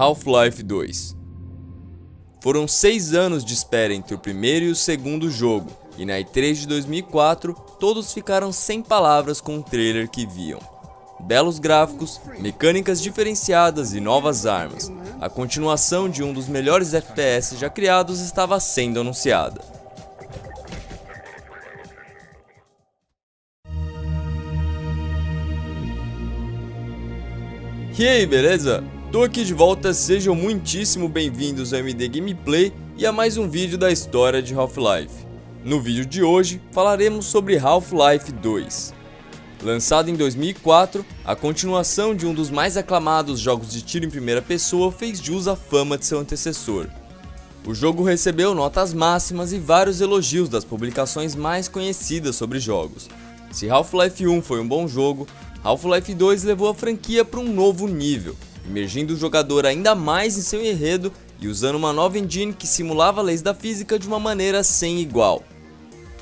Half-Life 2. Foram 6 anos de espera entre o primeiro e o segundo jogo, e na E3 de 2004, todos ficaram sem palavras com o trailer que viam. Belos gráficos, mecânicas diferenciadas e novas armas. A continuação de um dos melhores FPS já criados estava sendo anunciada. E aí, beleza? Tô aqui de volta, sejam muitíssimo bem-vindos ao MD Gameplay e a mais um vídeo da história de Half-Life. No vídeo de hoje, falaremos sobre Half-Life 2. Lançado em 2004, a continuação de um dos mais aclamados jogos de tiro em primeira pessoa fez jus à fama de seu antecessor. O jogo recebeu notas máximas e vários elogios das publicações mais conhecidas sobre jogos. Se Half-Life 1 foi um bom jogo, Half-Life 2 levou a franquia para um novo nível, imergindo o jogador ainda mais em seu enredo e usando uma nova engine que simulava leis da física de uma maneira sem igual.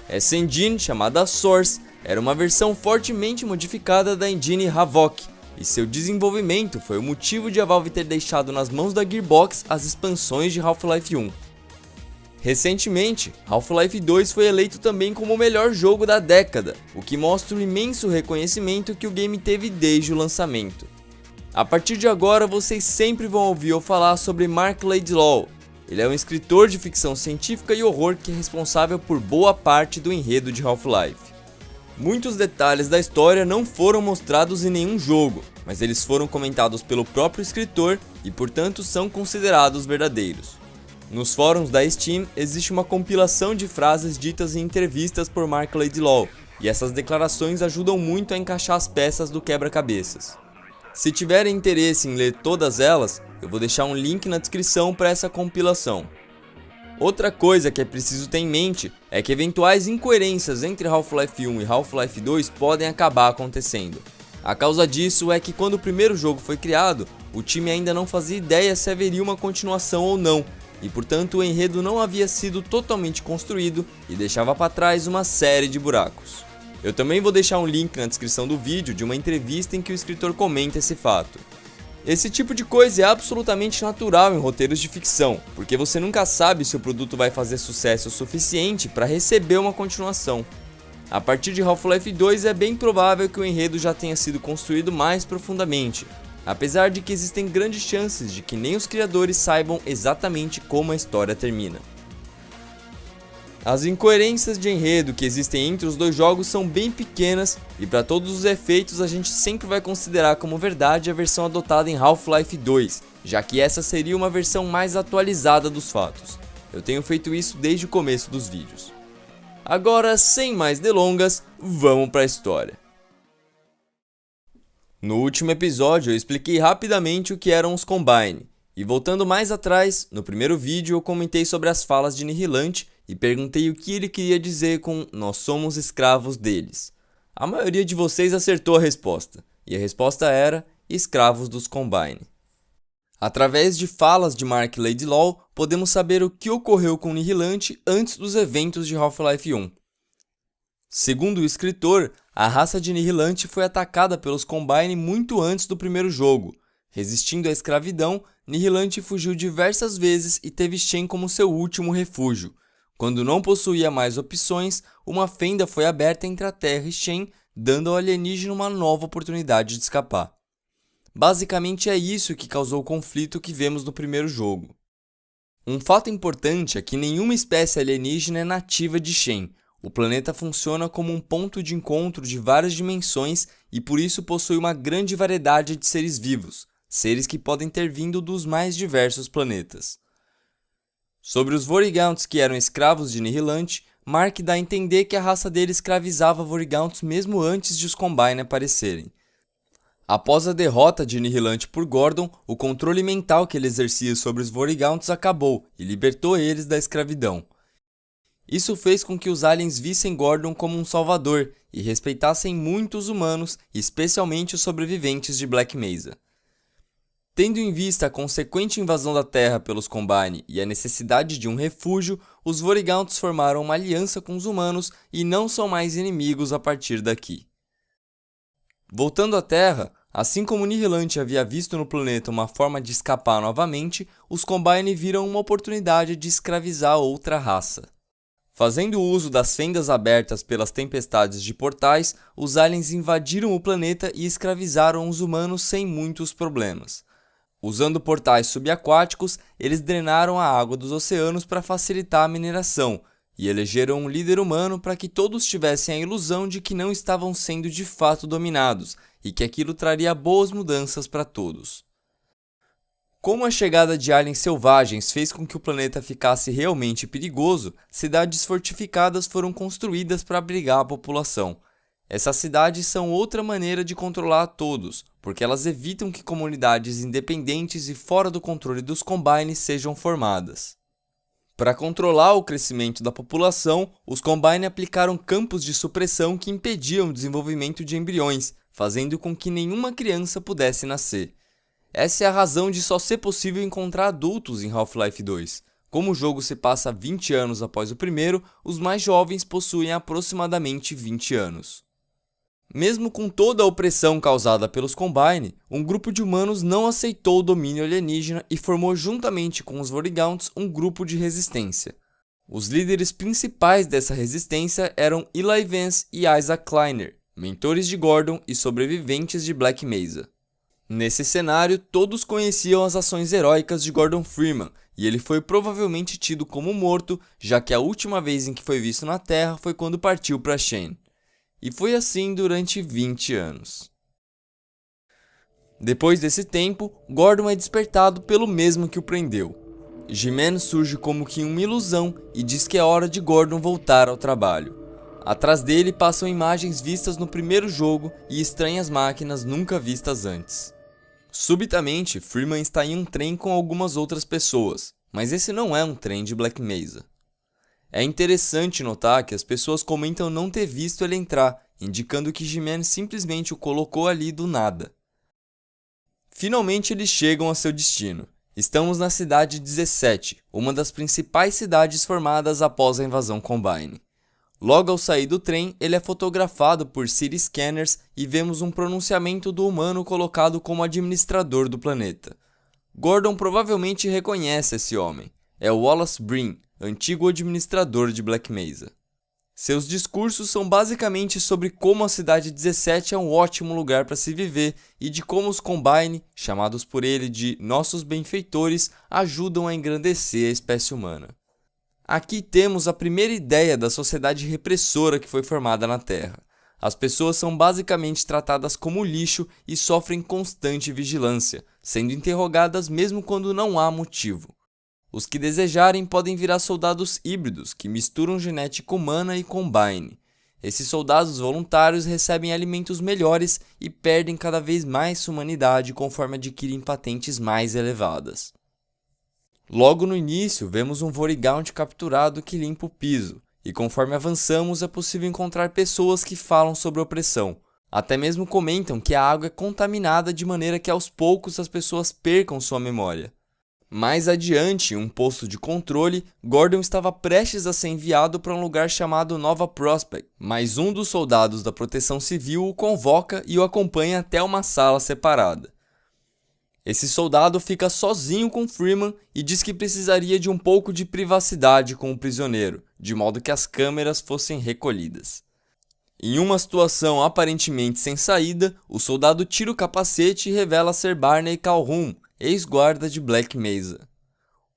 Essa engine, chamada Source, era uma versão fortemente modificada da engine Havok, e seu desenvolvimento foi o motivo de a Valve ter deixado nas mãos da Gearbox as expansões de Half-Life 1. Recentemente, Half-Life 2 foi eleito também como o melhor jogo da década, o que mostra o imenso reconhecimento que o game teve desde o lançamento. A partir de agora, vocês sempre vão ouvir eu falar sobre Mark Laidlaw. Ele é um escritor de ficção científica e horror que é responsável por boa parte do enredo de Half-Life. Muitos detalhes da história não foram mostrados em nenhum jogo, mas eles foram comentados pelo próprio escritor e, portanto, são considerados verdadeiros. Nos fóruns da Steam existe uma compilação de frases ditas em entrevistas por Mark Laidlaw, e essas declarações ajudam muito a encaixar as peças do quebra-cabeças. Se tiverem interesse em ler todas elas, eu vou deixar um link na descrição para essa compilação. Outra coisa que é preciso ter em mente é que eventuais incoerências entre Half-Life 1 e Half-Life 2 podem acabar acontecendo. A causa disso é que quando o primeiro jogo foi criado, o time ainda não fazia ideia se haveria uma continuação ou não, e portanto o enredo não havia sido totalmente construído e deixava para trás uma série de buracos. Eu também vou deixar um link na descrição do vídeo de uma entrevista em que o escritor comenta esse fato. Esse tipo de coisa é absolutamente natural em roteiros de ficção, porque você nunca sabe se o produto vai fazer sucesso o suficiente para receber uma continuação. A partir de Half-Life 2 é bem provável que o enredo já tenha sido construído mais profundamente, apesar de que existem grandes chances de que nem os criadores saibam exatamente como a história termina. As incoerências de enredo que existem entre os dois jogos são bem pequenas e para todos os efeitos a gente sempre vai considerar como verdade a versão adotada em Half-Life 2, já que essa seria uma versão mais atualizada dos fatos. Eu tenho feito isso desde o começo dos vídeos. Agora, sem mais delongas, vamos para a história. No último episódio eu expliquei rapidamente o que eram os Combine, e voltando mais atrás, no primeiro vídeo eu comentei sobre as falas de Nihilante e perguntei o que ele queria dizer com "nós somos escravos deles". A maioria de vocês acertou a resposta, e a resposta era escravos dos Combine. Através de falas de Mark Laidlaw, podemos saber o que ocorreu com Nihilante antes dos eventos de Half-Life 1. Segundo o escritor, a raça de Nihilante foi atacada pelos Combine muito antes do primeiro jogo. Resistindo à escravidão, Nihilante fugiu diversas vezes e teve Shen como seu último refúgio. Quando não possuía mais opções, uma fenda foi aberta entre a Terra e Shen, dando ao alienígena uma nova oportunidade de escapar. Basicamente é isso que causou o conflito que vemos no primeiro jogo. Um fato importante é que nenhuma espécie alienígena é nativa de Shen. O planeta funciona como um ponto de encontro de várias dimensões e por isso possui uma grande variedade de seres vivos, seres que podem ter vindo dos mais diversos planetas. Sobre os Vorigaunts que eram escravos de Nihilante, Mark dá a entender que a raça dele escravizava Vorigaunts mesmo antes de os Combine aparecerem. Após a derrota de Nihilante por Gordon, o controle mental que ele exercia sobre os Vorigaunts acabou e libertou eles da escravidão. Isso fez com que os aliens vissem Gordon como um salvador e respeitassem muito os humanos, especialmente os sobreviventes de Black Mesa. Tendo em vista a consequente invasão da Terra pelos Combine e a necessidade de um refúgio, os Vorigaunts formaram uma aliança com os humanos e não são mais inimigos a partir daqui. Voltando à Terra, Assim como Nihilante havia visto no planeta uma forma de escapar novamente, os Combine viram uma oportunidade de escravizar outra raça. Fazendo uso das fendas abertas pelas tempestades de portais, os aliens invadiram o planeta e escravizaram os humanos sem muitos problemas. Usando portais subaquáticos, eles drenaram a água dos oceanos para facilitar a mineração e elegeram um líder humano para que todos tivessem a ilusão de que não estavam sendo de fato dominados e que aquilo traria boas mudanças para todos. Como a chegada de aliens selvagens fez com que o planeta ficasse realmente perigoso, cidades fortificadas foram construídas para abrigar a população. Essas cidades são outra maneira de controlar a todos, porque elas evitam que comunidades independentes e fora do controle dos Combine sejam formadas. Para controlar o crescimento da população, os Combine aplicaram campos de supressão que impediam o desenvolvimento de embriões, fazendo com que nenhuma criança pudesse nascer. Essa é a razão de só ser possível encontrar adultos em Half-Life 2. Como o jogo se passa 20 anos após o primeiro, os mais jovens possuem aproximadamente 20 anos. Mesmo com toda a opressão causada pelos Combine, um grupo de humanos não aceitou o domínio alienígena e formou juntamente com os Vorigaunts um grupo de resistência. Os líderes principais dessa resistência eram Eli Vance e Isaac Kleiner, mentores de Gordon e sobreviventes de Black Mesa. Nesse cenário, todos conheciam as ações heróicas de Gordon Freeman, e ele foi provavelmente tido como morto, já que a última vez em que foi visto na Terra foi quando partiu para Shen. E foi assim durante 20 anos. Depois desse tempo, Gordon é despertado pelo mesmo que o prendeu. G-Man surge como que uma ilusão e diz que é hora de Gordon voltar ao trabalho. Atrás dele passam imagens vistas no primeiro jogo e estranhas máquinas nunca vistas antes. Subitamente, Freeman está em um trem com algumas outras pessoas, mas esse não é um trem de Black Mesa. É interessante notar que as pessoas comentam não ter visto ele entrar, indicando que G-Man simplesmente o colocou ali do nada. Finalmente eles chegam a seu destino. Estamos na cidade 17, uma das principais cidades formadas após a invasão Combine. Logo ao sair do trem, ele é fotografado por City Scanners e vemos um pronunciamento do humano colocado como administrador do planeta. Gordon provavelmente reconhece esse homem. É Wallace Breen, antigo administrador de Black Mesa. Seus discursos são basicamente sobre como a cidade 17 é um ótimo lugar para se viver e de como os Combine, chamados por ele de nossos benfeitores, ajudam a engrandecer a espécie humana. Aqui temos a primeira ideia da sociedade repressora que foi formada na Terra. As pessoas são basicamente tratadas como lixo e sofrem constante vigilância, sendo interrogadas mesmo quando não há motivo. Os que desejarem podem virar soldados híbridos, que misturam genética humana e Combine. Esses soldados voluntários recebem alimentos melhores e perdem cada vez mais sua humanidade conforme adquirem patentes mais elevadas. Logo no início, vemos um Vorigaunt capturado que limpa o piso, e conforme avançamos é possível encontrar pessoas que falam sobre opressão. Até mesmo comentam que a água é contaminada de maneira que aos poucos as pessoas percam sua memória. Mais adiante, em um posto de controle, Gordon estava prestes a ser enviado para um lugar chamado Nova Prospect, mas um dos soldados da Proteção Civil o convoca e o acompanha até uma sala separada. Esse soldado fica sozinho com Freeman e diz que precisaria de um pouco de privacidade com o prisioneiro, de modo que as câmeras fossem recolhidas. Em uma situação aparentemente sem saída, o soldado tira o capacete e revela ser Barney Calhoun, ex-guarda de Black Mesa.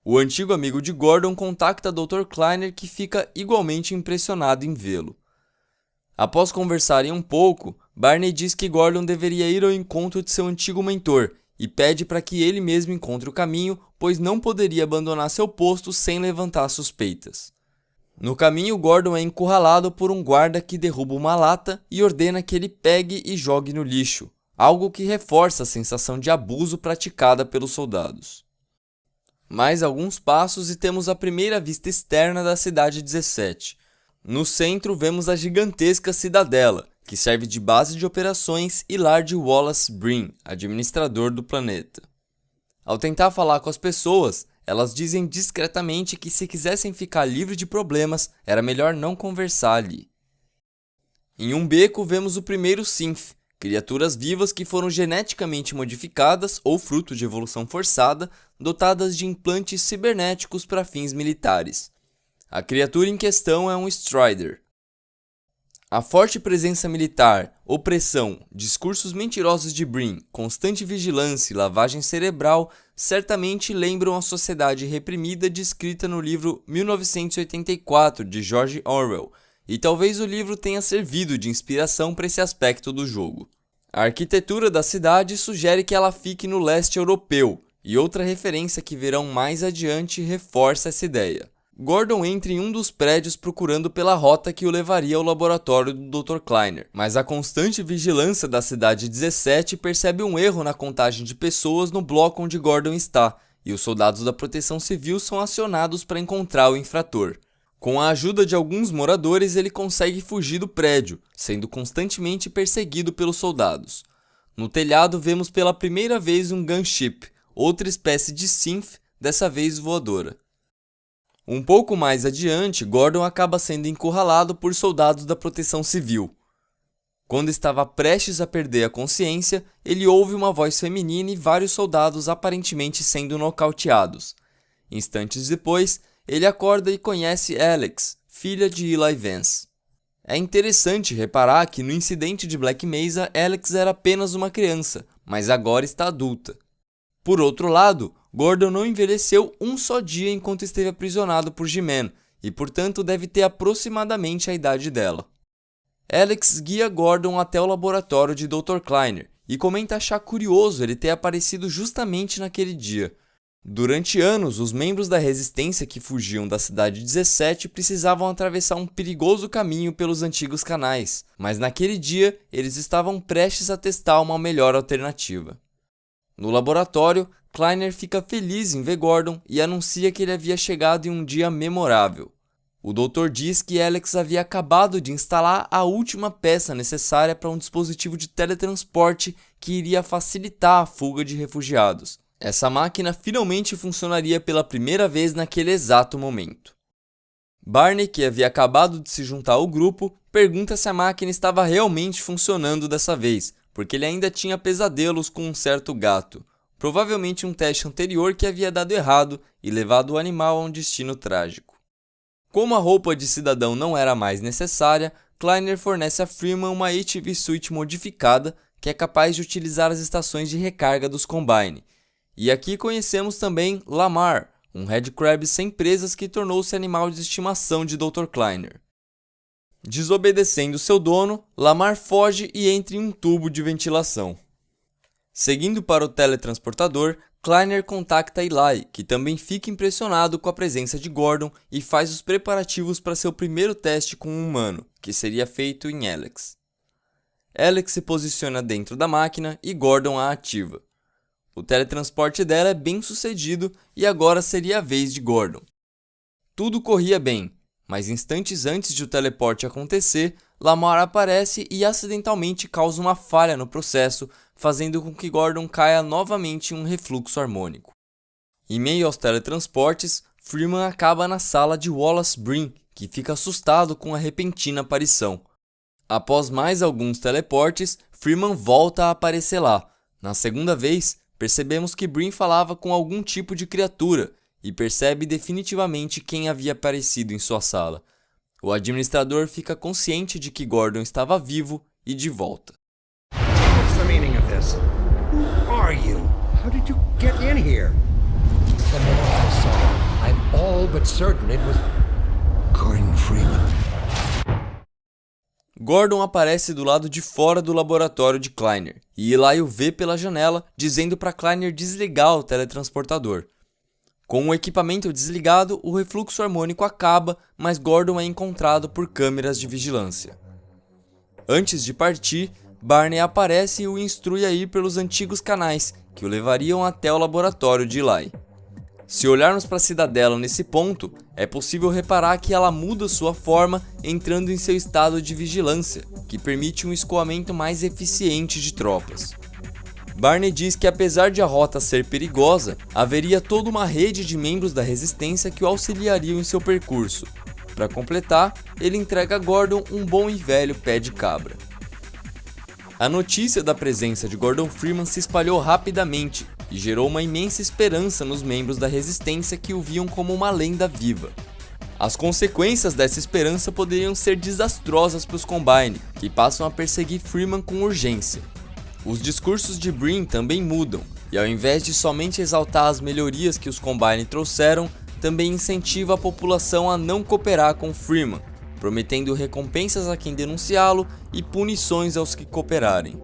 O antigo amigo de Gordon contacta Dr. Kleiner, que fica igualmente impressionado em vê-lo. Após conversarem um pouco, Barney diz que Gordon deveria ir ao encontro de seu antigo mentor e pede para que ele mesmo encontre o caminho, pois não poderia abandonar seu posto sem levantar suspeitas. No caminho, Gordon é encurralado por um guarda que derruba uma lata e ordena que ele pegue e jogue no lixo, algo que reforça a sensação de abuso praticada pelos soldados. Mais alguns passos e temos a primeira vista externa da cidade 17. No centro vemos a gigantesca cidadela, que serve de base de operações e lar de Wallace Breen, administrador do planeta. Ao tentar falar com as pessoas, elas dizem discretamente que se quisessem ficar livres de problemas, era melhor não conversar ali. Em um beco vemos o primeiro Synth, criaturas vivas que foram geneticamente modificadas ou fruto de evolução forçada, dotadas de implantes cibernéticos para fins militares. A criatura em questão é um Strider. A forte presença militar, opressão, discursos mentirosos de Brim, constante vigilância e lavagem cerebral certamente lembram a sociedade reprimida descrita no livro 1984 de George Orwell, e talvez o livro tenha servido de inspiração para esse aspecto do jogo. A arquitetura da cidade sugere que ela fique no leste europeu, e outra referência que verão mais adiante reforça essa ideia. Gordon entra em um dos prédios procurando pela rota que o levaria ao laboratório do Dr. Kleiner, mas a constante vigilância da cidade 17 percebe um erro na contagem de pessoas no bloco onde Gordon está, e os soldados da Proteção Civil são acionados para encontrar o infrator. Com a ajuda de alguns moradores, ele consegue fugir do prédio, sendo constantemente perseguido pelos soldados. No telhado, vemos pela primeira vez um gunship, outra espécie de synth, dessa vez voadora. Um pouco mais adiante, Gordon acaba sendo encurralado por soldados da Proteção Civil. Quando estava prestes a perder a consciência, ele ouve uma voz feminina e vários soldados aparentemente sendo nocauteados. Instantes depois, ele acorda e conhece Alex, filha de Eli Vance. É interessante reparar que no incidente de Black Mesa, Alex era apenas uma criança, mas agora está adulta. Por outro lado, Gordon não envelheceu um só dia enquanto esteve aprisionado por G-Man, e portanto deve ter aproximadamente a idade dela. Alex guia Gordon até o laboratório de Dr. Kleiner, e comenta achar curioso ele ter aparecido justamente naquele dia. Durante anos, os membros da resistência que fugiam da cidade 17 precisavam atravessar um perigoso caminho pelos antigos canais, mas naquele dia eles estavam prestes a testar uma melhor alternativa. No laboratório, Kleiner fica feliz em ver Gordon e anuncia que ele havia chegado em um dia memorável. O doutor diz que Alex havia acabado de instalar a última peça necessária para um dispositivo de teletransporte que iria facilitar a fuga de refugiados. Essa máquina finalmente funcionaria pela primeira vez naquele exato momento. Barney, que havia acabado de se juntar ao grupo, pergunta se a máquina estava realmente funcionando dessa vez, porque ele ainda tinha pesadelos com um certo gato, provavelmente um teste anterior que havia dado errado e levado o animal a um destino trágico. Como a roupa de cidadão não era mais necessária, Kleiner fornece a Freeman uma HV Suite modificada que é capaz de utilizar as estações de recarga dos Combine. E aqui conhecemos também Lamar, um headcrab sem presas que tornou-se animal de estimação de Dr. Kleiner. Desobedecendo seu dono, Lamar foge e entra em um tubo de ventilação. Seguindo para o teletransportador, Kleiner contacta Eli, que também fica impressionado com a presença de Gordon e faz os preparativos para seu primeiro teste com um humano, que seria feito em Alex. Alex se posiciona dentro da máquina e Gordon a ativa. O teletransporte dela é bem sucedido e agora seria a vez de Gordon. Tudo corria bem, mas instantes antes de o teleporte acontecer, Lamar aparece e acidentalmente causa uma falha no processo, fazendo com que Gordon caia novamente em um refluxo harmônico. Em meio aos teletransportes, Freeman acaba na sala de Wallace Brim, que fica assustado com a repentina aparição. Após mais alguns teleportes, Freeman volta a aparecer lá. Na segunda vez, percebemos que Brim falava com algum tipo de criatura e percebe definitivamente quem havia aparecido em sua sala. O administrador fica consciente de que Gordon estava vivo e de volta. What's the meaning of this? Who are you? How did you get in here? The more I saw, I'm all but certain it was Gordon Freeman. Gordon aparece do lado de fora do laboratório de Kleiner, e Eli o vê pela janela, dizendo para Kleiner desligar o teletransportador. Com o equipamento desligado, o refluxo harmônico acaba, mas Gordon é encontrado por câmeras de vigilância. Antes de partir, Barney aparece e o instrui a ir pelos antigos canais, que o levariam até o laboratório de Eli. Se olharmos para a cidadela nesse ponto, é possível reparar que ela muda sua forma entrando em seu estado de vigilância, que permite um escoamento mais eficiente de tropas. Barney diz que apesar de a rota ser perigosa, haveria toda uma rede de membros da resistência que o auxiliariam em seu percurso. Para completar, ele entrega a Gordon um bom e velho pé de cabra. A notícia da presença de Gordon Freeman se espalhou rapidamente e gerou uma imensa esperança nos membros da Resistência que o viam como uma lenda viva. As consequências dessa esperança poderiam ser desastrosas para os Combine, que passam a perseguir Freeman com urgência. Os discursos de Breen também mudam, e ao invés de somente exaltar as melhorias que os Combine trouxeram, também incentiva a população a não cooperar com Freeman, prometendo recompensas a quem denunciá-lo e punições aos que cooperarem.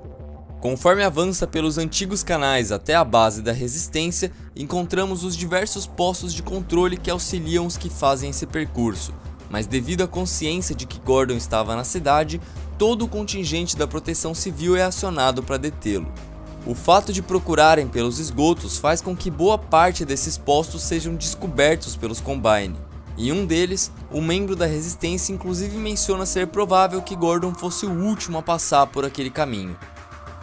Conforme avança pelos antigos canais até a base da Resistência, encontramos os diversos postos de controle que auxiliam os que fazem esse percurso, mas devido à consciência de que Gordon estava na cidade, todo o contingente da Proteção Civil é acionado para detê-lo. O fato de procurarem pelos esgotos faz com que boa parte desses postos sejam descobertos pelos Combine. Em um deles, um membro da Resistência inclusive menciona ser provável que Gordon fosse o último a passar por aquele caminho.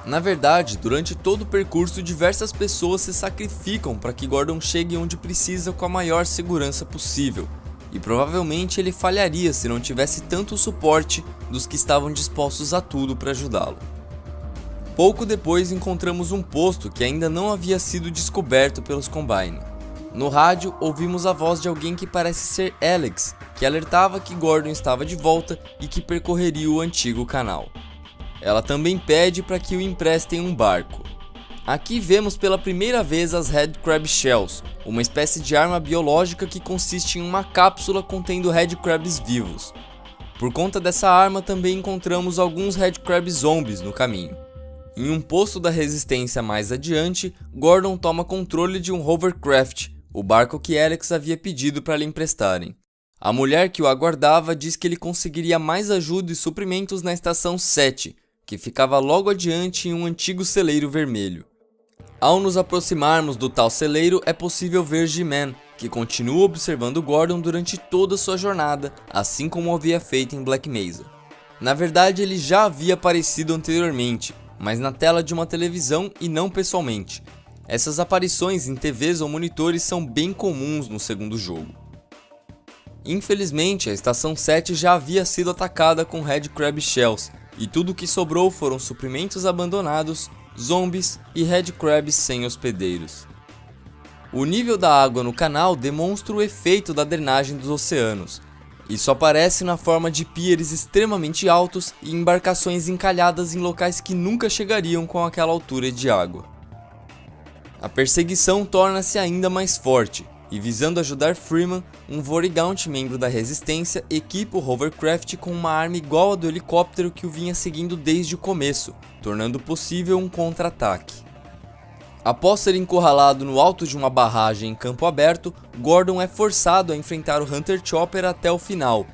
Na verdade, durante todo o percurso, diversas pessoas se sacrificam para que Gordon chegue onde precisa com a maior segurança possível, e provavelmente ele falharia se não tivesse tanto suporte dos que estavam dispostos a tudo para ajudá-lo. Pouco depois encontramos um posto que ainda não havia sido descoberto pelos Combine. No rádio, ouvimos a voz de alguém que parece ser Alex, que alertava que Gordon estava de volta e que percorreria o antigo canal. Ela também pede para que o emprestem um barco. Aqui vemos pela primeira vez as Red Crab Shells, uma espécie de arma biológica que consiste em uma cápsula contendo Red Crabs vivos. Por conta dessa arma também encontramos alguns Red Crab zombies no caminho. Em um posto da Resistência mais adiante, Gordon toma controle de um hovercraft, o barco que Alex havia pedido para lhe emprestarem. A mulher que o aguardava diz que ele conseguiria mais ajuda e suprimentos na estação 7, que ficava logo adiante em um antigo celeiro vermelho. Ao nos aproximarmos do tal celeiro, é possível ver G-Man, que continua observando Gordon durante toda sua jornada, assim como havia feito em Black Mesa. Na verdade, ele já havia aparecido anteriormente, mas na tela de uma televisão e não pessoalmente. Essas aparições em TVs ou monitores são bem comuns no segundo jogo. Infelizmente, a Estação 7 já havia sido atacada com Red Crab Shells, e tudo o que sobrou foram suprimentos abandonados, zombies e Red Crabs sem hospedeiros. O nível da água no canal demonstra o efeito da drenagem dos oceanos. Isso aparece na forma de piers extremamente altos e embarcações encalhadas em locais que nunca chegariam com aquela altura de água. A perseguição torna-se ainda mais forte, e visando ajudar Freeman, um Vortigaunt membro da Resistência equipa o hovercraft com uma arma igual a do helicóptero que o vinha seguindo desde o começo, tornando possível um contra-ataque. Após ser encurralado no alto de uma barragem em campo aberto, Gordon é forçado a enfrentar o Hunter Chopper até o final.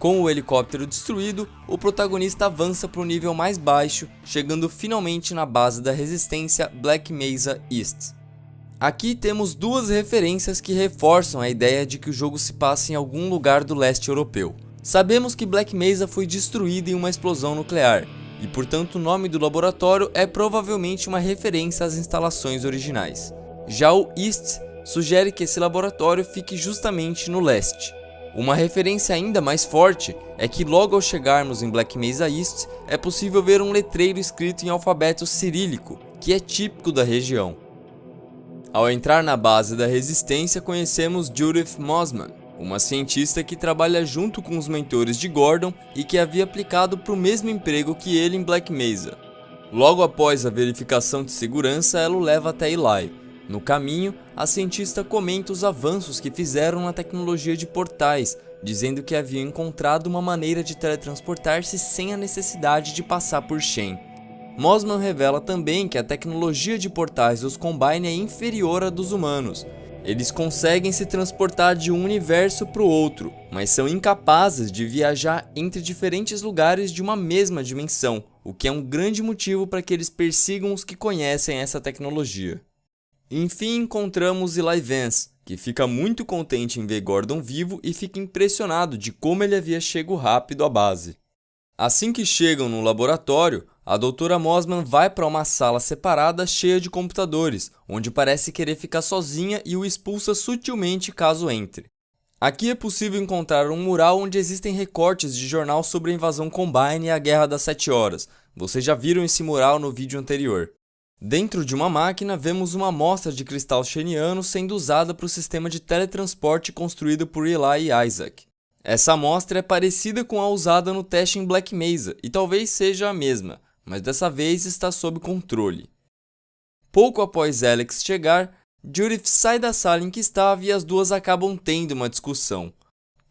Com o helicóptero destruído, o protagonista avança para o nível mais baixo, chegando finalmente na base da Resistência Black Mesa East. Aqui temos duas referências que reforçam a ideia de que o jogo se passa em algum lugar do leste europeu. Sabemos que Black Mesa foi destruída em uma explosão nuclear, e portanto o nome do laboratório é provavelmente uma referência às instalações originais. Já o East sugere que esse laboratório fique justamente no leste. Uma referência ainda mais forte é que logo ao chegarmos em Black Mesa East é possível ver um letreiro escrito em alfabeto cirílico, que é típico da região. Ao entrar na base da Resistência, conhecemos Judith Mossman, uma cientista que trabalha junto com os mentores de Gordon e que havia aplicado para o mesmo emprego que ele em Black Mesa. Logo após a verificação de segurança, ela o leva até Eli. No caminho, a cientista comenta os avanços que fizeram na tecnologia de portais, dizendo que haviam encontrado uma maneira de teletransportar-se sem a necessidade de passar por Shen. Mossman revela também que a tecnologia de portais dos Combine é inferior à dos humanos. Eles conseguem se transportar de um universo para o outro, mas são incapazes de viajar entre diferentes lugares de uma mesma dimensão, o que é um grande motivo para que eles persigam os que conhecem essa tecnologia. Enfim, encontramos Eli Vance, que fica muito contente em ver Gordon vivo e fica impressionado de como ele havia chegado rápido à base. Assim que chegam no laboratório, a doutora Mossman vai para uma sala separada cheia de computadores, onde parece querer ficar sozinha e o expulsa sutilmente caso entre. Aqui é possível encontrar um mural onde existem recortes de jornal sobre a invasão Combine e a Guerra das 7 Horas, Vocês já viram esse mural no vídeo anterior. Dentro de uma máquina, vemos uma amostra de cristal xeniano sendo usada para o sistema de teletransporte construído por Eli e Isaac. Essa amostra é parecida com a usada no teste em Black Mesa, e talvez seja a mesma, mas dessa vez está sob controle. Pouco após Alex chegar, Judith sai da sala em que estava e as duas acabam tendo uma discussão.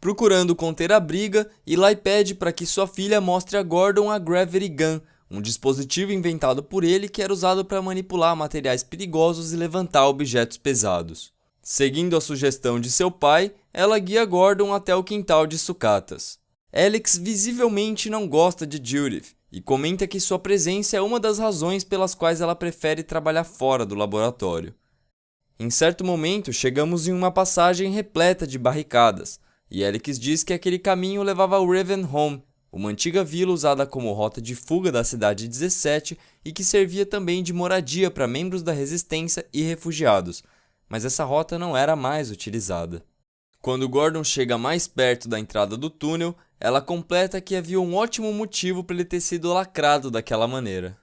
Procurando conter a briga, Eli pede para que sua filha mostre a Gordon a Gravity Gun, um dispositivo inventado por ele que era usado para manipular materiais perigosos e levantar objetos pesados. Seguindo a sugestão de seu pai, ela guia Gordon até o quintal de sucatas. Alex visivelmente não gosta de Judith e comenta que sua presença é uma das razões pelas quais ela prefere trabalhar fora do laboratório. Em certo momento, chegamos em uma passagem repleta de barricadas, e Alex diz que aquele caminho levava ao Ravenholm, uma antiga vila usada como rota de fuga da cidade 17 e que servia também de moradia para membros da resistência e refugiados, mas essa rota não era mais utilizada. Quando Gordon chega mais perto da entrada do túnel, ela completa que havia um ótimo motivo para ele ter sido lacrado daquela maneira.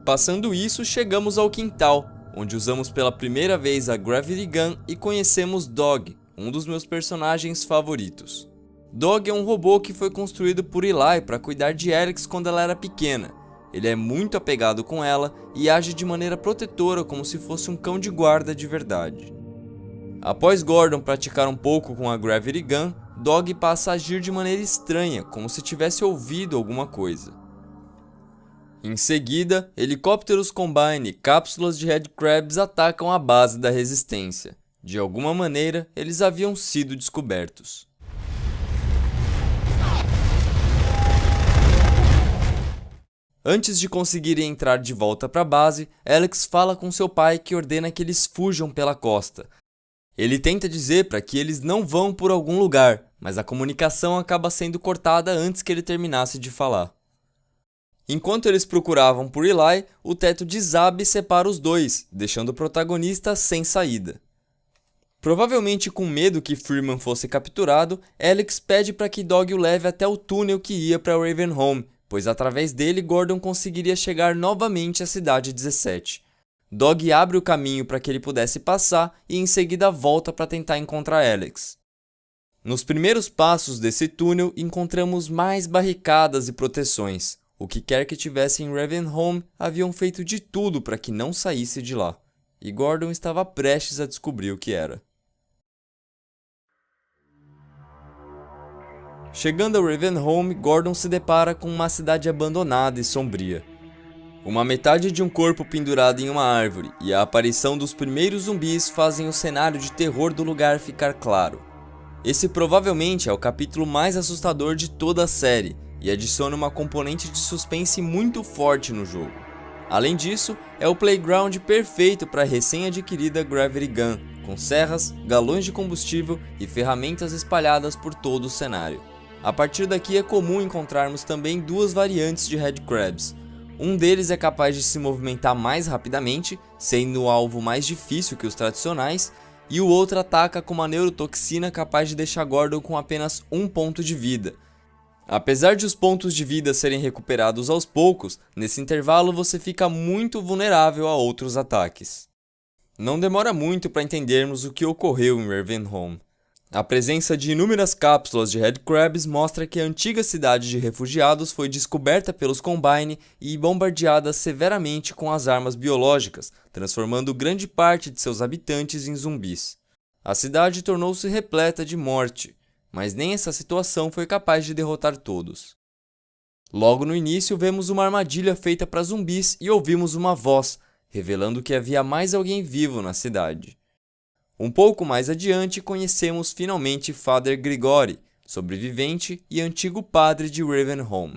Passando isso, chegamos ao quintal, onde usamos pela primeira vez a Gravity Gun e conhecemos Dog, um dos meus personagens favoritos. Dog é um robô que foi construído por Eli para cuidar de Alex quando ela era pequena. Ele é muito apegado com ela e age de maneira protetora como se fosse um cão de guarda de verdade. Após Gordon praticar um pouco com a Gravity Gun, Dog passa a agir de maneira estranha, como se tivesse ouvido alguma coisa. Em seguida, helicópteros Combine e cápsulas de Headcrabs atacam a base da resistência. De alguma maneira, eles haviam sido descobertos. Antes de conseguirem entrar de volta para a base, Alex fala com seu pai que ordena que eles fujam pela costa. Ele tenta dizer para que eles não vão por algum lugar, mas a comunicação acaba sendo cortada antes que ele terminasse de falar. Enquanto eles procuravam por Eli, o teto desaba e separa os dois, deixando o protagonista sem saída. Provavelmente com medo que Freeman fosse capturado, Alex pede para que Dog o leve até o túnel que ia para Ravenholm, pois através dele Gordon conseguiria chegar novamente à cidade 17. Dog abre o caminho para que ele pudesse passar e em seguida volta para tentar encontrar Alex. Nos primeiros passos desse túnel encontramos mais barricadas e proteções. O que quer que tivesse em Ravenholm haviam feito de tudo para que não saísse de lá, e Gordon estava prestes a descobrir o que era. Chegando a Ravenholm, Gordon se depara com uma cidade abandonada e sombria. Uma metade de um corpo pendurado em uma árvore e a aparição dos primeiros zumbis fazem o cenário de terror do lugar ficar claro. Esse provavelmente é o capítulo mais assustador de toda a série e adiciona uma componente de suspense muito forte no jogo. Além disso, é o playground perfeito para a recém-adquirida Gravity Gun, com serras, galões de combustível e ferramentas espalhadas por todo o cenário. A partir daqui é comum encontrarmos também duas variantes de Headcrabs. Um deles é capaz de se movimentar mais rapidamente, sendo o alvo mais difícil que os tradicionais, e o outro ataca com uma neurotoxina capaz de deixar Gordon com apenas um ponto de vida. Apesar de os pontos de vida serem recuperados aos poucos, nesse intervalo você fica muito vulnerável a outros ataques. Não demora muito para entendermos o que ocorreu em Ravenholm. A presença de inúmeras cápsulas de Headcrabs mostra que a antiga cidade de refugiados foi descoberta pelos Combine e bombardeada severamente com as armas biológicas, transformando grande parte de seus habitantes em zumbis. A cidade tornou-se repleta de morte, mas nem essa situação foi capaz de derrotar todos. Logo no início vemos uma armadilha feita para zumbis e ouvimos uma voz, revelando que havia mais alguém vivo na cidade. Um pouco mais adiante conhecemos finalmente Father Grigori, sobrevivente e antigo padre de Ravenholm.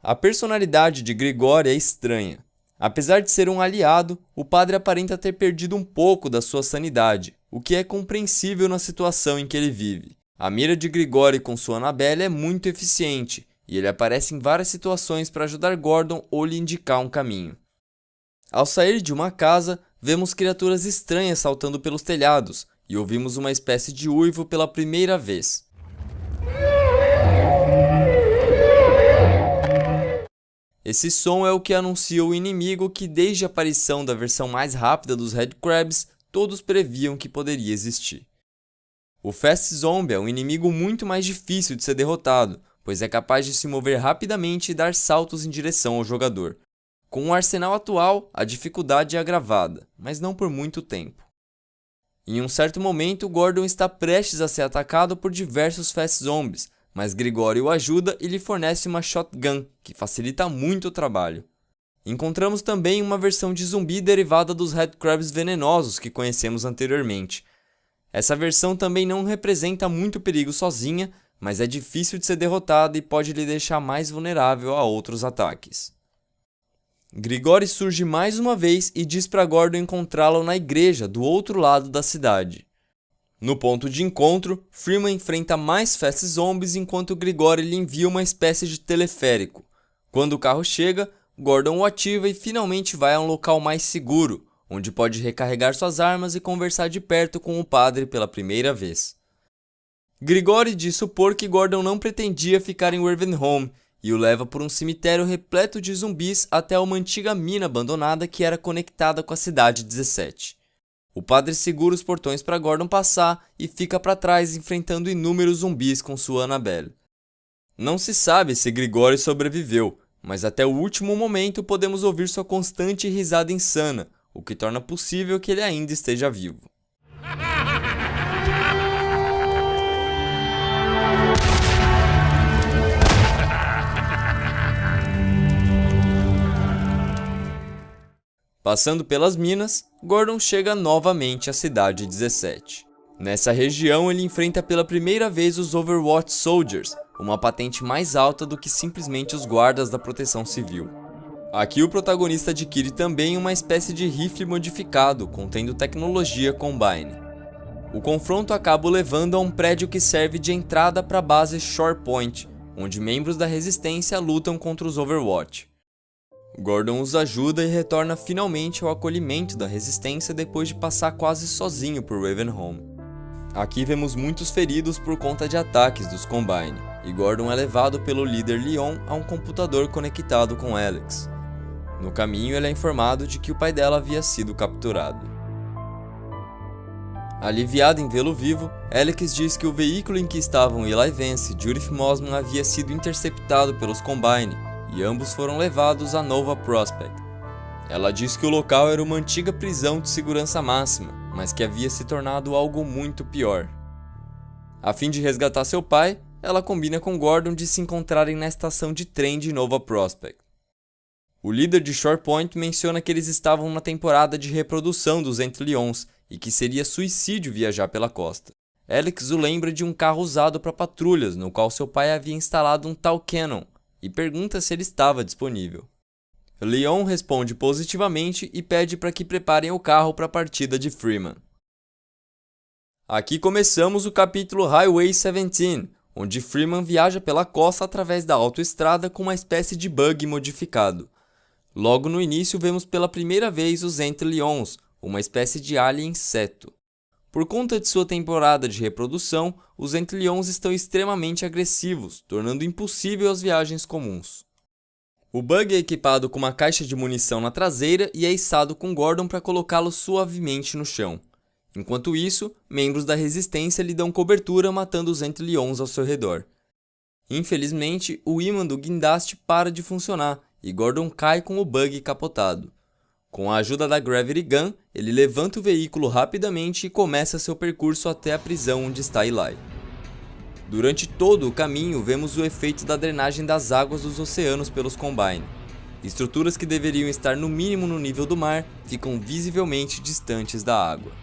A personalidade de Grigori é estranha. Apesar de ser um aliado, o padre aparenta ter perdido um pouco da sua sanidade, o que é compreensível na situação em que ele vive. A mira de Grigori com sua Annabelle é muito eficiente, e ele aparece em várias situações para ajudar Gordon ou lhe indicar um caminho. Ao sair de uma casa, vemos criaturas estranhas saltando pelos telhados e ouvimos uma espécie de uivo pela primeira vez. Esse som é o que anuncia o inimigo que, desde a aparição da versão mais rápida dos Headcrabs, todos previam que poderia existir. O Fast Zombie é um inimigo muito mais difícil de ser derrotado, pois é capaz de se mover rapidamente e dar saltos em direção ao jogador. Com o arsenal atual, a dificuldade é agravada, mas não por muito tempo. Em um certo momento, Gordon está prestes a ser atacado por diversos Fast Zombies, mas Grigori o ajuda e lhe fornece uma shotgun, que facilita muito o trabalho. Encontramos também uma versão de zumbi derivada dos Headcrabs venenosos que conhecemos anteriormente. Essa versão também não representa muito perigo sozinha, mas é difícil de ser derrotada e pode lhe deixar mais vulnerável a outros ataques. Grigori surge mais uma vez e diz para Gordon encontrá-lo na igreja do outro lado da cidade. No ponto de encontro, Freeman enfrenta mais Fast Zombies enquanto Grigori lhe envia uma espécie de teleférico. Quando o carro chega, Gordon o ativa e finalmente vai a um local mais seguro, onde pode recarregar suas armas e conversar de perto com o padre pela primeira vez. Grigori diz supor que Gordon não pretendia ficar em Ravenholm e o leva por um cemitério repleto de zumbis até uma antiga mina abandonada que era conectada com a cidade 17. O padre segura os portões para Gordon passar e fica para trás enfrentando inúmeros zumbis com sua Annabelle. Não se sabe se Grigori sobreviveu, mas até o último momento podemos ouvir sua constante risada insana, o que torna possível que ele ainda esteja vivo. Passando pelas minas, Gordon chega novamente à cidade 17. Nessa região ele enfrenta pela primeira vez os Overwatch Soldiers, uma patente mais alta do que simplesmente os guardas da proteção civil. Aqui o protagonista adquire também uma espécie de rifle modificado, contendo tecnologia Combine. O confronto acaba o levando a um prédio que serve de entrada para a base Shore Point, onde membros da resistência lutam contra os Overwatch. Gordon os ajuda e retorna finalmente ao acolhimento da resistência depois de passar quase sozinho por Ravenholm. Aqui vemos muitos feridos por conta de ataques dos Combine, e Gordon é levado pelo líder Leon a um computador conectado com Alex. No caminho ele é informado de que o pai dela havia sido capturado. Aliviado em vê-lo vivo, Alex diz que o veículo em que estavam Eli Vance e Judith Mossman havia sido interceptado pelos Combine, e ambos foram levados a Nova Prospect. Ela diz que o local era uma antiga prisão de segurança máxima, mas que havia se tornado algo muito pior. A fim de resgatar seu pai, ela combina com Gordon de se encontrarem na estação de trem de Nova Prospect. O líder de Shore Point menciona que eles estavam na temporada de reprodução dos Ent-Leons e que seria suicídio viajar pela costa. Alex o lembra de um carro usado para patrulhas, no qual seu pai havia instalado um tal cannon, e pergunta se ele estava disponível. Leon responde positivamente e pede para que preparem o carro para a partida de Freeman. Aqui começamos o capítulo Highway 17, onde Freeman viaja pela costa através da autoestrada com uma espécie de bug modificado. Logo no início vemos pela primeira vez os Ent-Leons, uma espécie de alien inseto. Por conta de sua temporada de reprodução, os Ent-Leons estão extremamente agressivos, tornando impossível as viagens comuns. O bug é equipado com uma caixa de munição na traseira e é içado com Gordon para colocá-lo suavemente no chão. Enquanto isso, membros da resistência lhe dão cobertura matando os Ent-Leons ao seu redor. Infelizmente, o ímã do guindaste para de funcionar e Gordon cai com o bug capotado. Com a ajuda da Gravity Gun, ele levanta o veículo rapidamente e começa seu percurso até a prisão onde está Eli. Durante todo o caminho, vemos o efeito da drenagem das águas dos oceanos pelos Combine. Estruturas que deveriam estar no mínimo no nível do mar ficam visivelmente distantes da água.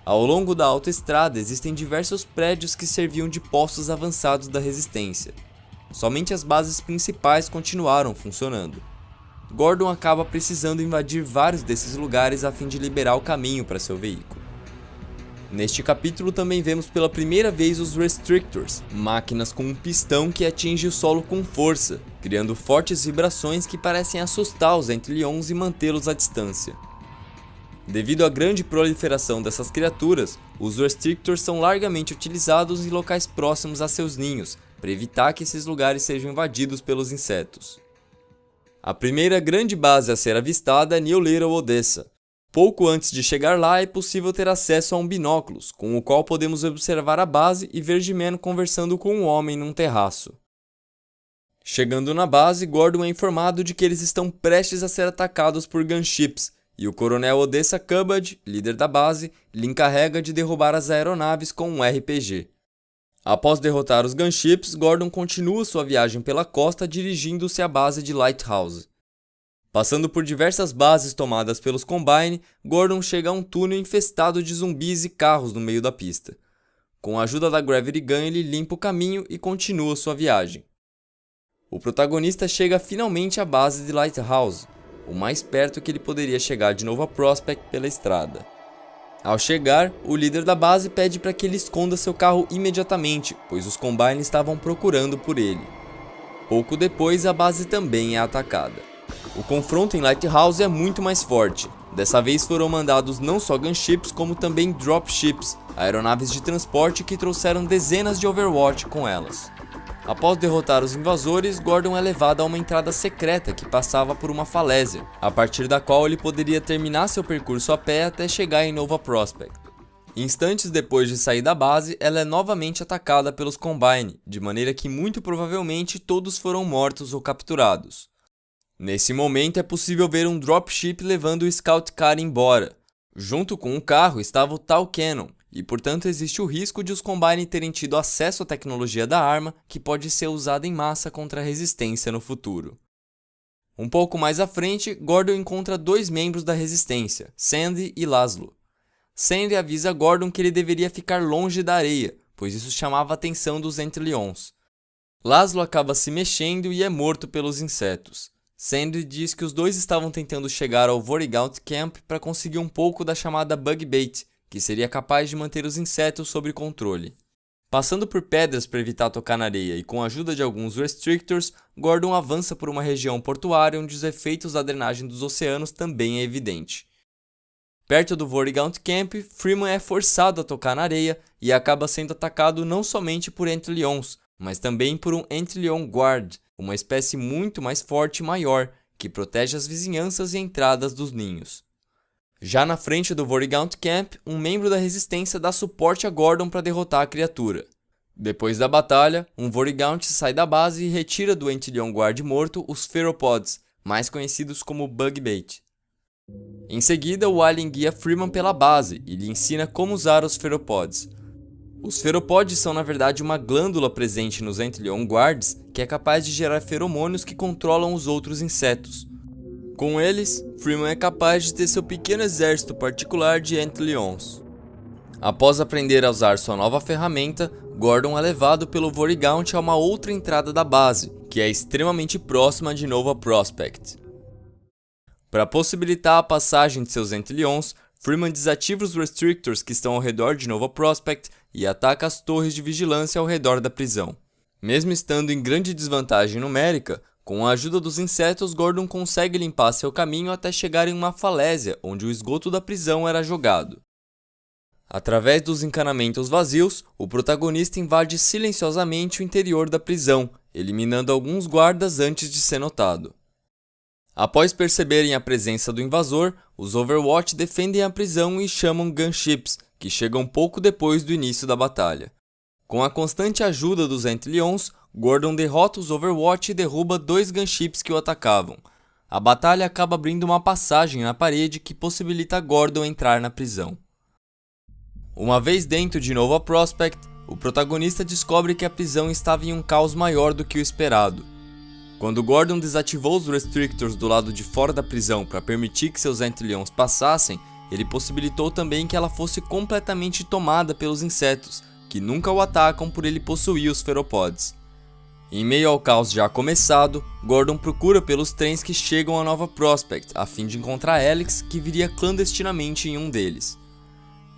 Ao longo da autoestrada existem diversos prédios que serviam de postos avançados da resistência. Somente as bases principais continuaram funcionando. Gordon acaba precisando invadir vários desses lugares a fim de liberar o caminho para seu veículo. Neste capítulo também vemos pela primeira vez os Restrictors, máquinas com um pistão que atinge o solo com força, criando fortes vibrações que parecem assustar os Ent-Leons e mantê-los à distância. Devido à grande proliferação dessas criaturas, os Restrictors são largamente utilizados em locais próximos a seus ninhos, para evitar que esses lugares sejam invadidos pelos insetos. A primeira grande base a ser avistada é New Little Odessa. Pouco antes de chegar lá, é possível ter acesso a um binóculos, com o qual podemos observar a base e ver G-Man conversando com um homem num terraço. Chegando na base, Gordon é informado de que eles estão prestes a ser atacados por gunships, e o coronel Odessa Cubad, líder da base, lhe encarrega de derrubar as aeronaves com um RPG. Após derrotar os gunships, Gordon continua sua viagem pela costa dirigindo-se à base de Lighthouse. Passando por diversas bases tomadas pelos Combine, Gordon chega a um túnel infestado de zumbis e carros no meio da pista. Com a ajuda da Gravity Gun, ele limpa o caminho e continua sua viagem. O protagonista chega finalmente à base de Lighthouse, o mais perto que ele poderia chegar de Nova Prospekt pela estrada. Ao chegar, o líder da base pede para que ele esconda seu carro imediatamente, pois os Combine estavam procurando por ele. Pouco depois, a base também é atacada. O confronto em Lighthouse é muito mais forte. Dessa vez foram mandados não só gunships, como também dropships, aeronaves de transporte que trouxeram dezenas de Overwatch com elas. Após derrotar os invasores, Gordon é levado a uma entrada secreta que passava por uma falésia, a partir da qual ele poderia terminar seu percurso a pé até chegar em Nova Prospekt. Instantes depois de sair da base, ela é novamente atacada pelos Combine, de maneira que muito provavelmente todos foram mortos ou capturados. Nesse momento é possível ver um dropship levando o Scout Car embora. Junto com o carro estava o Tau Cannon, e portanto existe o risco de os Combine terem tido acesso à tecnologia da arma que pode ser usada em massa contra a resistência no futuro. Um pouco mais à frente, Gordon encontra dois membros da resistência, Sandy e Laszlo. Sandy avisa Gordon que ele deveria ficar longe da areia, pois isso chamava a atenção dos Ant-Lions. Laszlo acaba se mexendo e é morto pelos insetos. Sandy diz que os dois estavam tentando chegar ao Vorigaunt Camp para conseguir um pouco da chamada Bug Bait, que seria capaz de manter os insetos sob controle. Passando por pedras para evitar tocar na areia e com a ajuda de alguns Restrictors, Gordon avança por uma região portuária onde os efeitos da drenagem dos oceanos também é evidente. Perto do Vorigaunt Camp, Freeman é forçado a tocar na areia e acaba sendo atacado não somente por Ant-Lions, mas também por um Ant-Lion Guard, uma espécie muito mais forte e maior, que protege as vizinhanças e entradas dos ninhos. Já na frente do Vorigaunt Camp, um membro da resistência dá suporte a Gordon para derrotar a criatura. Depois da batalha, um Vorigaunt sai da base e retira do Ant-Lion Guard morto os Pheropods, mais conhecidos como Bug Bait. Em seguida, o Alien guia Freeman pela base e lhe ensina como usar os Pheropods. Os Pheropods são na verdade uma glândula presente nos Ant-Lion Guards que é capaz de gerar feromônios que controlam os outros insetos. Com eles, Freeman é capaz de ter seu pequeno exército particular de Ant-Lions. Após aprender a usar sua nova ferramenta, Gordon é levado pelo Vorigaunt a uma outra entrada da base, que é extremamente próxima de Nova Prospekt. Para possibilitar a passagem de seus Ant-Lions, Freeman desativa os Restrictors que estão ao redor de Nova Prospekt e ataca as torres de vigilância ao redor da prisão. Mesmo estando em grande desvantagem numérica, com a ajuda dos insetos, Gordon consegue limpar seu caminho até chegar em uma falésia, onde o esgoto da prisão era jogado. Através dos encanamentos vazios, o protagonista invade silenciosamente o interior da prisão, eliminando alguns guardas antes de ser notado. Após perceberem a presença do invasor, os Overwatch defendem a prisão e chamam gunships, que chegam pouco depois do início da batalha. Com a constante ajuda dos Ant-Lions, Gordon derrota os Overwatch e derruba dois gunships que o atacavam. A batalha acaba abrindo uma passagem na parede que possibilita Gordon entrar na prisão. Uma vez dentro de Nova Prospekt, o protagonista descobre que a prisão estava em um caos maior do que o esperado. Quando Gordon desativou os Restrictors do lado de fora da prisão para permitir que seus Ant-Lions passassem, ele possibilitou também que ela fosse completamente tomada pelos insetos, que nunca o atacam por ele possuir os Pheropods. Em meio ao caos já começado, Gordon procura pelos trens que chegam a Nova Prospekt, a fim de encontrar Alex, que viria clandestinamente em um deles.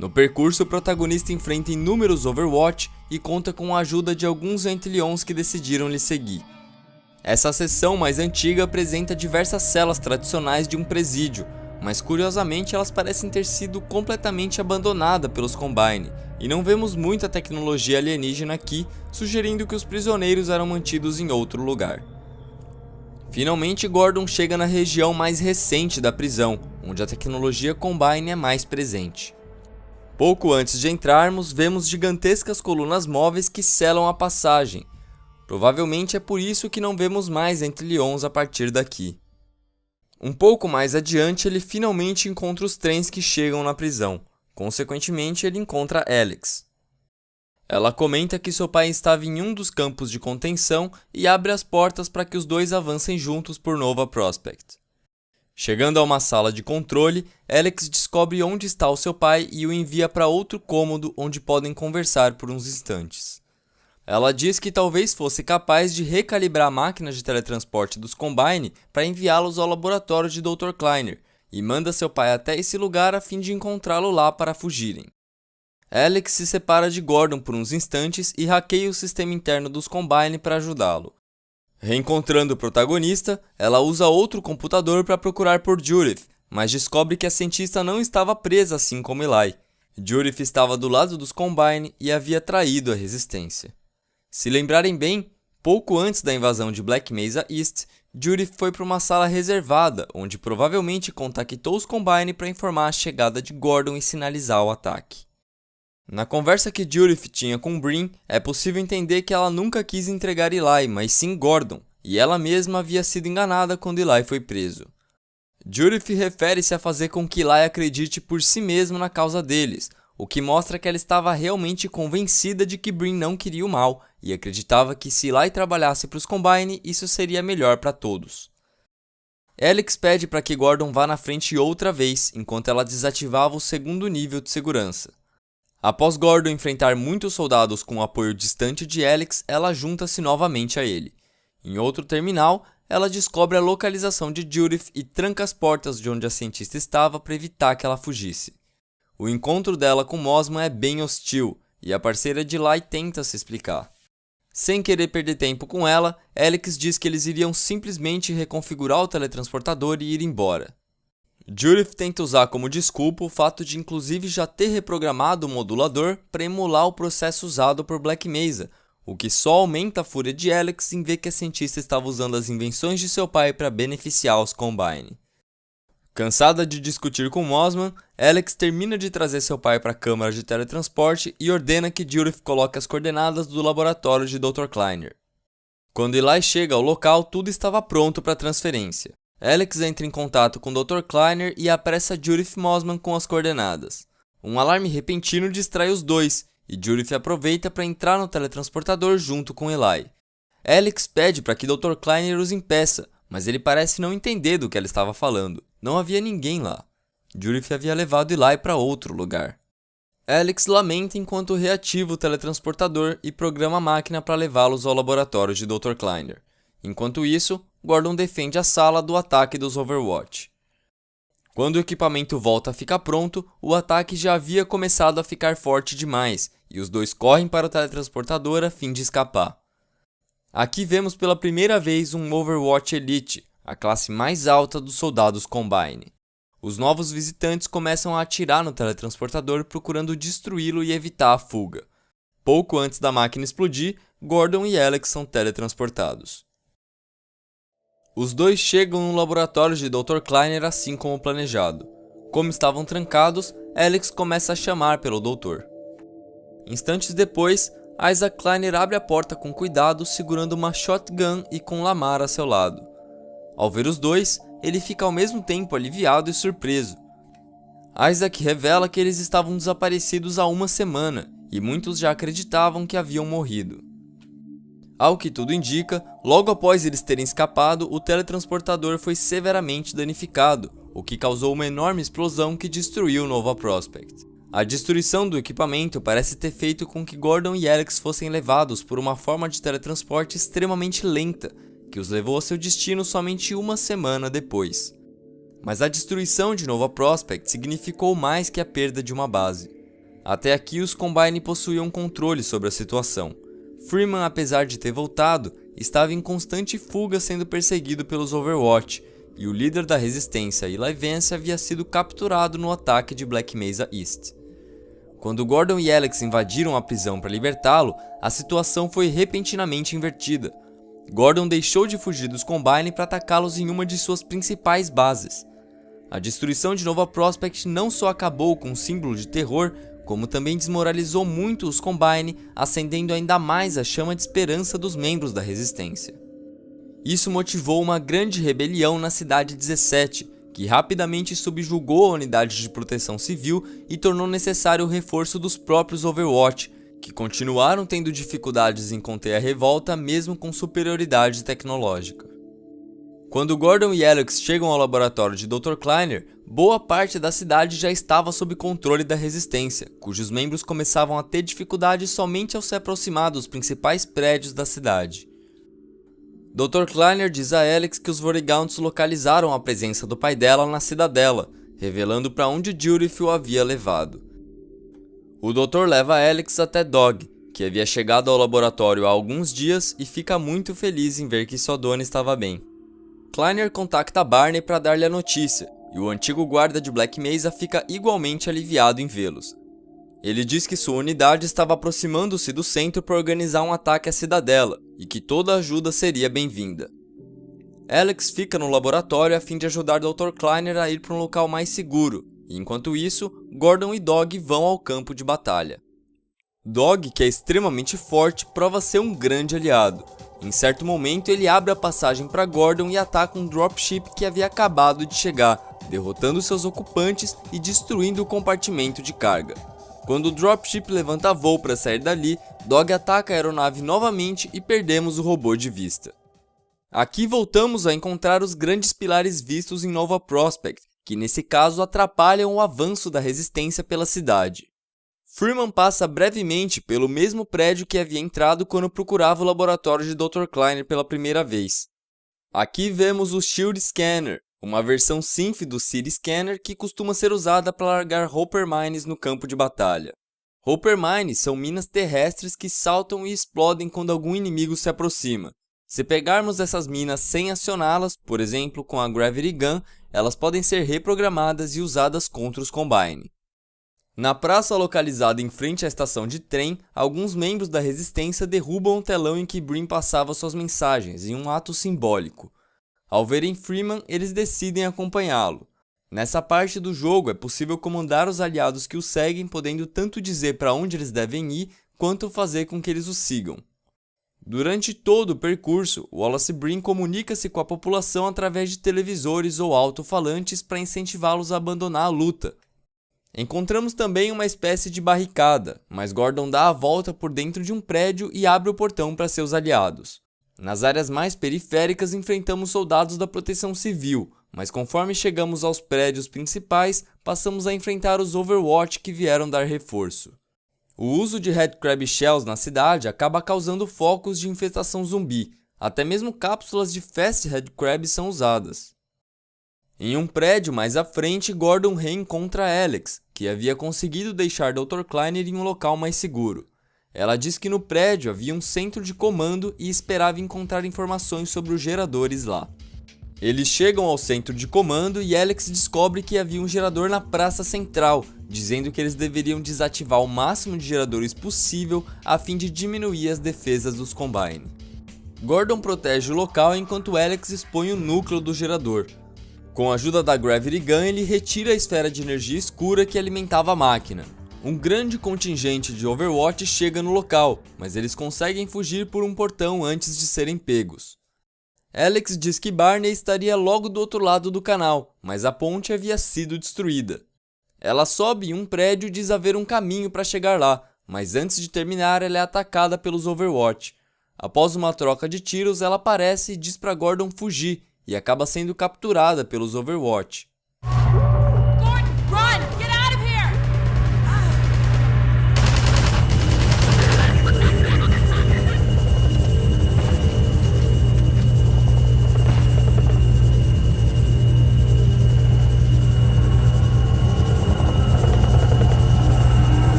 No percurso, o protagonista enfrenta inúmeros Overwatch e conta com a ajuda de alguns Ant-Lions que decidiram lhe seguir. Essa seção mais antiga apresenta diversas celas tradicionais de um presídio, mas curiosamente elas parecem ter sido completamente abandonadas pelos Combine, e não vemos muita tecnologia alienígena aqui, sugerindo que os prisioneiros eram mantidos em outro lugar. Finalmente, Gordon chega na região mais recente da prisão, onde a tecnologia Combine é mais presente. Pouco antes de entrarmos, vemos gigantescas colunas móveis que selam a passagem. Provavelmente é por isso que não vemos mais Antlions a partir daqui. Um pouco mais adiante, ele finalmente encontra os trens que chegam na prisão. Consequentemente, ele encontra Alex. Ela comenta que seu pai estava em um dos campos de contenção e abre as portas para que os dois avancem juntos por Nova Prospect. Chegando a uma sala de controle, Alex descobre onde está o seu pai e o envia para outro cômodo onde podem conversar por uns instantes. Ela diz que talvez fosse capaz de recalibrar a máquina de teletransporte dos Combine para enviá-los ao laboratório de Dr. Kleiner e manda seu pai até esse lugar a fim de encontrá-lo lá para fugirem. Alex se separa de Gordon por uns instantes e hackeia o sistema interno dos Combine para ajudá-lo. Reencontrando o protagonista, ela usa outro computador para procurar por Judith, mas descobre que a cientista não estava presa assim como Eli. Judith estava do lado dos Combine e havia traído a resistência. Se lembrarem bem, pouco antes da invasão de Black Mesa East, Judith foi para uma sala reservada, onde provavelmente contactou os Combine para informar a chegada de Gordon e sinalizar o ataque. Na conversa que Judith tinha com Breen, é possível entender que ela nunca quis entregar Eli, mas sim Gordon, e ela mesma havia sido enganada quando Eli foi preso. Judith refere-se a fazer com que Eli acredite por si mesmo na causa deles, o que mostra que ela estava realmente convencida de que Breen não queria o mal, e acreditava que se Eli trabalhasse para os Combine, isso seria melhor para todos. Alex pede para que Gordon vá na frente outra vez, enquanto ela desativava o segundo nível de segurança. Após Gordon enfrentar muitos soldados com o apoio distante de Alex, ela junta-se novamente a ele. Em outro terminal, ela descobre a localização de Judith e tranca as portas de onde a cientista estava para evitar que ela fugisse. O encontro dela com Mossman é bem hostil, e a parceira de Eli tenta se explicar. Sem querer perder tempo com ela, Alex diz que eles iriam simplesmente reconfigurar o teletransportador e ir embora. Judith tenta usar como desculpa o fato de inclusive já ter reprogramado o modulador para emular o processo usado por Black Mesa, o que só aumenta a fúria de Alex em ver que a cientista estava usando as invenções de seu pai para beneficiar os Combine. Cansada de discutir com Mossman, Alex termina de trazer seu pai para a câmara de teletransporte e ordena que Judith coloque as coordenadas do laboratório de Dr. Kleiner. Quando Eli chega ao local, tudo estava pronto para a transferência. Alex entra em contato com Dr. Kleiner e apressa Judith Mossman com as coordenadas. Um alarme repentino distrai os dois, e Judith aproveita para entrar no teletransportador junto com Eli. Alex pede para que Dr. Kleiner os impeça, mas ele parece não entender do que ela estava falando. Não havia ninguém lá. Judith havia levado Eli para outro lugar. Alex lamenta enquanto reativa o teletransportador e programa a máquina para levá-los ao laboratório de Dr. Kleiner. Enquanto isso, Gordon defende a sala do ataque dos Overwatch. Quando o equipamento volta a ficar pronto, o ataque já havia começado a ficar forte demais, e os dois correm para o teletransportador a fim de escapar. Aqui vemos pela primeira vez um Overwatch Elite, a classe mais alta dos soldados Combine. Os novos visitantes começam a atirar no teletransportador procurando destruí-lo e evitar a fuga. Pouco antes da máquina explodir, Gordon e Alex são teletransportados. Os dois chegam no laboratório de Dr. Kleiner assim como planejado. Como estavam trancados, Alex começa a chamar pelo doutor. Instantes depois, Isaac Kleiner abre a porta com cuidado, segurando uma shotgun e com Lamar a seu lado. Ao ver os dois, ele fica ao mesmo tempo aliviado e surpreso. Isaac revela que eles estavam desaparecidos há uma semana, e muitos já acreditavam que haviam morrido. Ao que tudo indica, logo após eles terem escapado, o teletransportador foi severamente danificado, o que causou uma enorme explosão que destruiu Nova Prospect. A destruição do equipamento parece ter feito com que Gordon e Alex fossem levados por uma forma de teletransporte extremamente lenta, que os levou a seu destino somente uma semana depois. Mas a destruição de Nova Prospect significou mais que a perda de uma base. Até aqui os Combine possuíam controle sobre a situação. Freeman, apesar de ter voltado, estava em constante fuga sendo perseguido pelos Overwatch, e o líder da resistência, Eli Vance, havia sido capturado no ataque de Black Mesa East. Quando Gordon e Alex invadiram a prisão para libertá-lo, a situação foi repentinamente invertida. Gordon deixou de fugir dos Combine para atacá-los em uma de suas principais bases. A destruição de Nova Prospect não só acabou com um símbolo de terror, como também desmoralizou muito os Combine, acendendo ainda mais a chama de esperança dos membros da Resistência. Isso motivou uma grande rebelião na Cidade 17, que rapidamente subjugou a unidade de proteção civil e tornou necessário o reforço dos próprios Overwatch, que continuaram tendo dificuldades em conter a revolta mesmo com superioridade tecnológica. Quando Gordon e Alex chegam ao laboratório de Dr. Kleiner, boa parte da cidade já estava sob controle da Resistência, cujos membros começavam a ter dificuldade somente ao se aproximar dos principais prédios da cidade. Dr. Kleiner diz a Alex que os Vorigaunts localizaram a presença do pai dela na cidadela, revelando para onde Judith o havia levado. O Dr. leva Alex até Dog, que havia chegado ao laboratório há alguns dias e fica muito feliz em ver que sua dona estava bem. Kleiner contacta Barney para dar-lhe a notícia, e o antigo guarda de Black Mesa fica igualmente aliviado em vê-los. Ele diz que sua unidade estava aproximando-se do centro para organizar um ataque à cidadela, e que toda ajuda seria bem-vinda. Alex fica no laboratório a fim de ajudar Dr. Kleiner a ir para um local mais seguro, e enquanto isso, Gordon e Dog vão ao campo de batalha. Dog, que é extremamente forte, prova ser um grande aliado. Em certo momento, ele abre a passagem para Gordon e ataca um dropship que havia acabado de chegar, derrotando seus ocupantes e destruindo o compartimento de carga. Quando o dropship levanta voo para sair dali, Dog ataca a aeronave novamente e perdemos o robô de vista. Aqui voltamos a encontrar os grandes pilares vistos em Nova Prospect, que nesse caso atrapalham o avanço da resistência pela cidade. Freeman passa brevemente pelo mesmo prédio que havia entrado quando procurava o laboratório de Dr. Kleiner pela primeira vez. Aqui vemos o Shield Scanner, uma versão synth do City Scanner que costuma ser usada para largar Hopper Mines no campo de batalha. Hopper Mines são minas terrestres que saltam e explodem quando algum inimigo se aproxima. Se pegarmos essas minas sem acioná-las, por exemplo com a Gravity Gun, elas podem ser reprogramadas e usadas contra os Combine. Na praça localizada em frente à estação de trem, alguns membros da Resistência derrubam o telão em que Brim passava suas mensagens, em um ato simbólico. Ao verem Freeman, eles decidem acompanhá-lo. Nessa parte do jogo é possível comandar os aliados que o seguem, podendo tanto dizer para onde eles devem ir, quanto fazer com que eles o sigam. Durante todo o percurso, Wallace Brim comunica-se com a população através de televisores ou alto-falantes para incentivá-los a abandonar a luta. Encontramos também uma espécie de barricada, mas Gordon dá a volta por dentro de um prédio e abre o portão para seus aliados. Nas áreas mais periféricas enfrentamos soldados da proteção civil, mas conforme chegamos aos prédios principais, passamos a enfrentar os Overwatch que vieram dar reforço. O uso de Headcrab Shells na cidade acaba causando focos de infestação zumbi, até mesmo cápsulas de Fast Headcrab são usadas. Em um prédio mais à frente, Gordon reencontra Alex, que havia conseguido deixar Dr. Kleiner em um local mais seguro. Ela diz que no prédio havia um centro de comando e esperava encontrar informações sobre os geradores lá. Eles chegam ao centro de comando e Alex descobre que havia um gerador na praça central, dizendo que eles deveriam desativar o máximo de geradores possível a fim de diminuir as defesas dos Combine. Gordon protege o local enquanto Alex expõe o núcleo do gerador. Com a ajuda da Gravity Gun, ele retira a esfera de energia escura que alimentava a máquina. Um grande contingente de Overwatch chega no local, mas eles conseguem fugir por um portão antes de serem pegos. Alex diz que Barney estaria logo do outro lado do canal, mas a ponte havia sido destruída. Ela sobe em um prédio e diz haver um caminho para chegar lá, mas antes de terminar ela é atacada pelos Overwatch. Após uma troca de tiros, ela aparece e diz para Gordon fugir, e acaba sendo capturada pelos Overwatch. Gordon, run! Get out of here!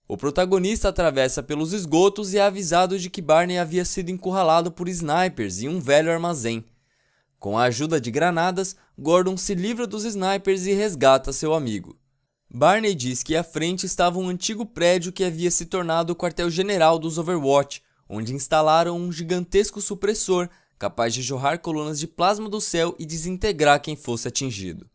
O protagonista atravessa pelos esgotos e é avisado de que Barney havia sido encurralado por snipers em um velho armazém. Com a ajuda de granadas, Gordon se livra dos snipers e resgata seu amigo. Barney diz que à frente estava um antigo prédio que havia se tornado o quartel-general dos Overwatch, onde instalaram um gigantesco supressor capaz de jorrar colunas de plasma do céu e desintegrar quem fosse atingido.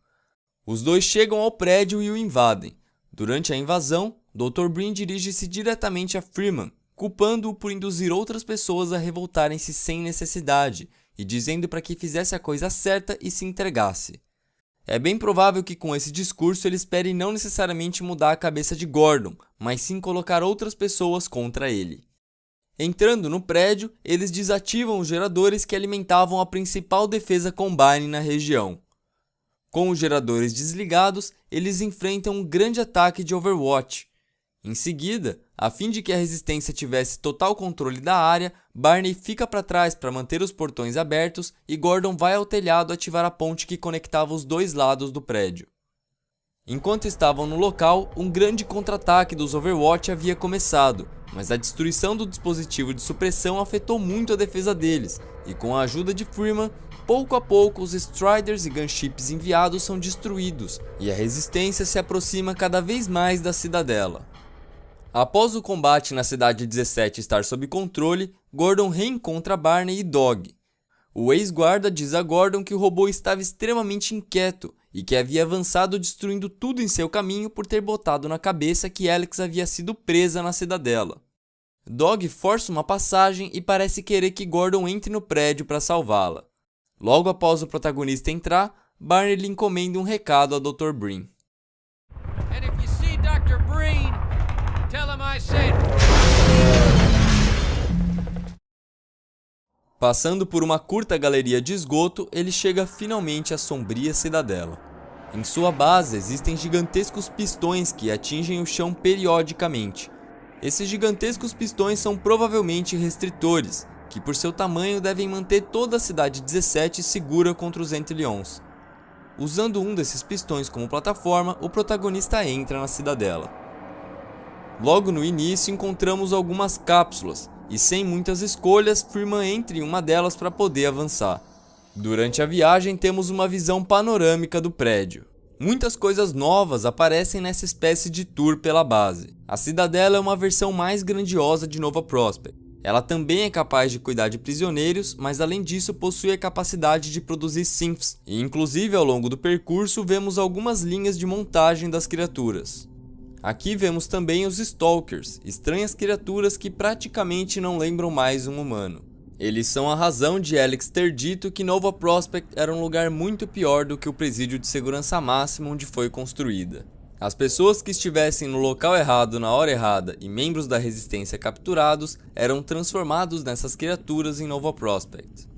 Os dois chegam ao prédio e o invadem. Durante a invasão, Dr. Breen dirige-se diretamente a Freeman, culpando-o por induzir outras pessoas a revoltarem-se sem necessidade e dizendo para que fizesse a coisa certa e se entregasse. É bem provável que com esse discurso ele espere não necessariamente mudar a cabeça de Gordon, mas sim colocar outras pessoas contra ele. Entrando no prédio, eles desativam os geradores que alimentavam a principal defesa Combine na região. Com os geradores desligados, eles enfrentam um grande ataque de Overwatch. Em seguida, a fim de que a resistência tivesse total controle da área, Barney fica para trás para manter os portões abertos e Gordon vai ao telhado ativar a ponte que conectava os dois lados do prédio. Enquanto estavam no local, um grande contra-ataque dos Overwatch havia começado, mas a destruição do dispositivo de supressão afetou muito a defesa deles, e com a ajuda de Freeman, pouco a pouco os Striders e Gunships enviados são destruídos, e a resistência se aproxima cada vez mais da cidadela. Após o combate na cidade 17 estar sob controle, Gordon reencontra Barney e Dog. O ex-guarda diz a Gordon que o robô estava extremamente inquieto e que havia avançado destruindo tudo em seu caminho por ter botado na cabeça que Alex havia sido presa na cidadela. Dog força uma passagem e parece querer que Gordon entre no prédio para salvá-la. Logo após o protagonista entrar, Barney lhe encomenda um recado a Dr. Breen. And if you see Dr. Breen, tell him I said. Passando por uma curta galeria de esgoto, ele chega finalmente à sombria cidadela. Em sua base existem gigantescos pistões que atingem o chão periodicamente. Esses gigantescos pistões são provavelmente restritores, que por seu tamanho devem manter toda a cidade 17 segura contra os Antilions. Usando um desses pistões como plataforma, o protagonista entra na cidadela. Logo no início encontramos algumas cápsulas, e sem muitas escolhas, Freeman entra em uma delas para poder avançar. Durante a viagem temos uma visão panorâmica do prédio. Muitas coisas novas aparecem nessa espécie de tour pela base. A cidadela é uma versão mais grandiosa de Nova Prospect. Ela também é capaz de cuidar de prisioneiros, mas além disso possui a capacidade de produzir synths, e inclusive ao longo do percurso vemos algumas linhas de montagem das criaturas. Aqui vemos também os Stalkers, estranhas criaturas que praticamente não lembram mais um humano. Eles são a razão de Alex ter dito que Nova Prospect era um lugar muito pior do que o presídio de segurança máxima onde foi construída. As pessoas que estivessem no local errado na hora errada e membros da resistência capturados eram transformados nessas criaturas em Nova Prospect.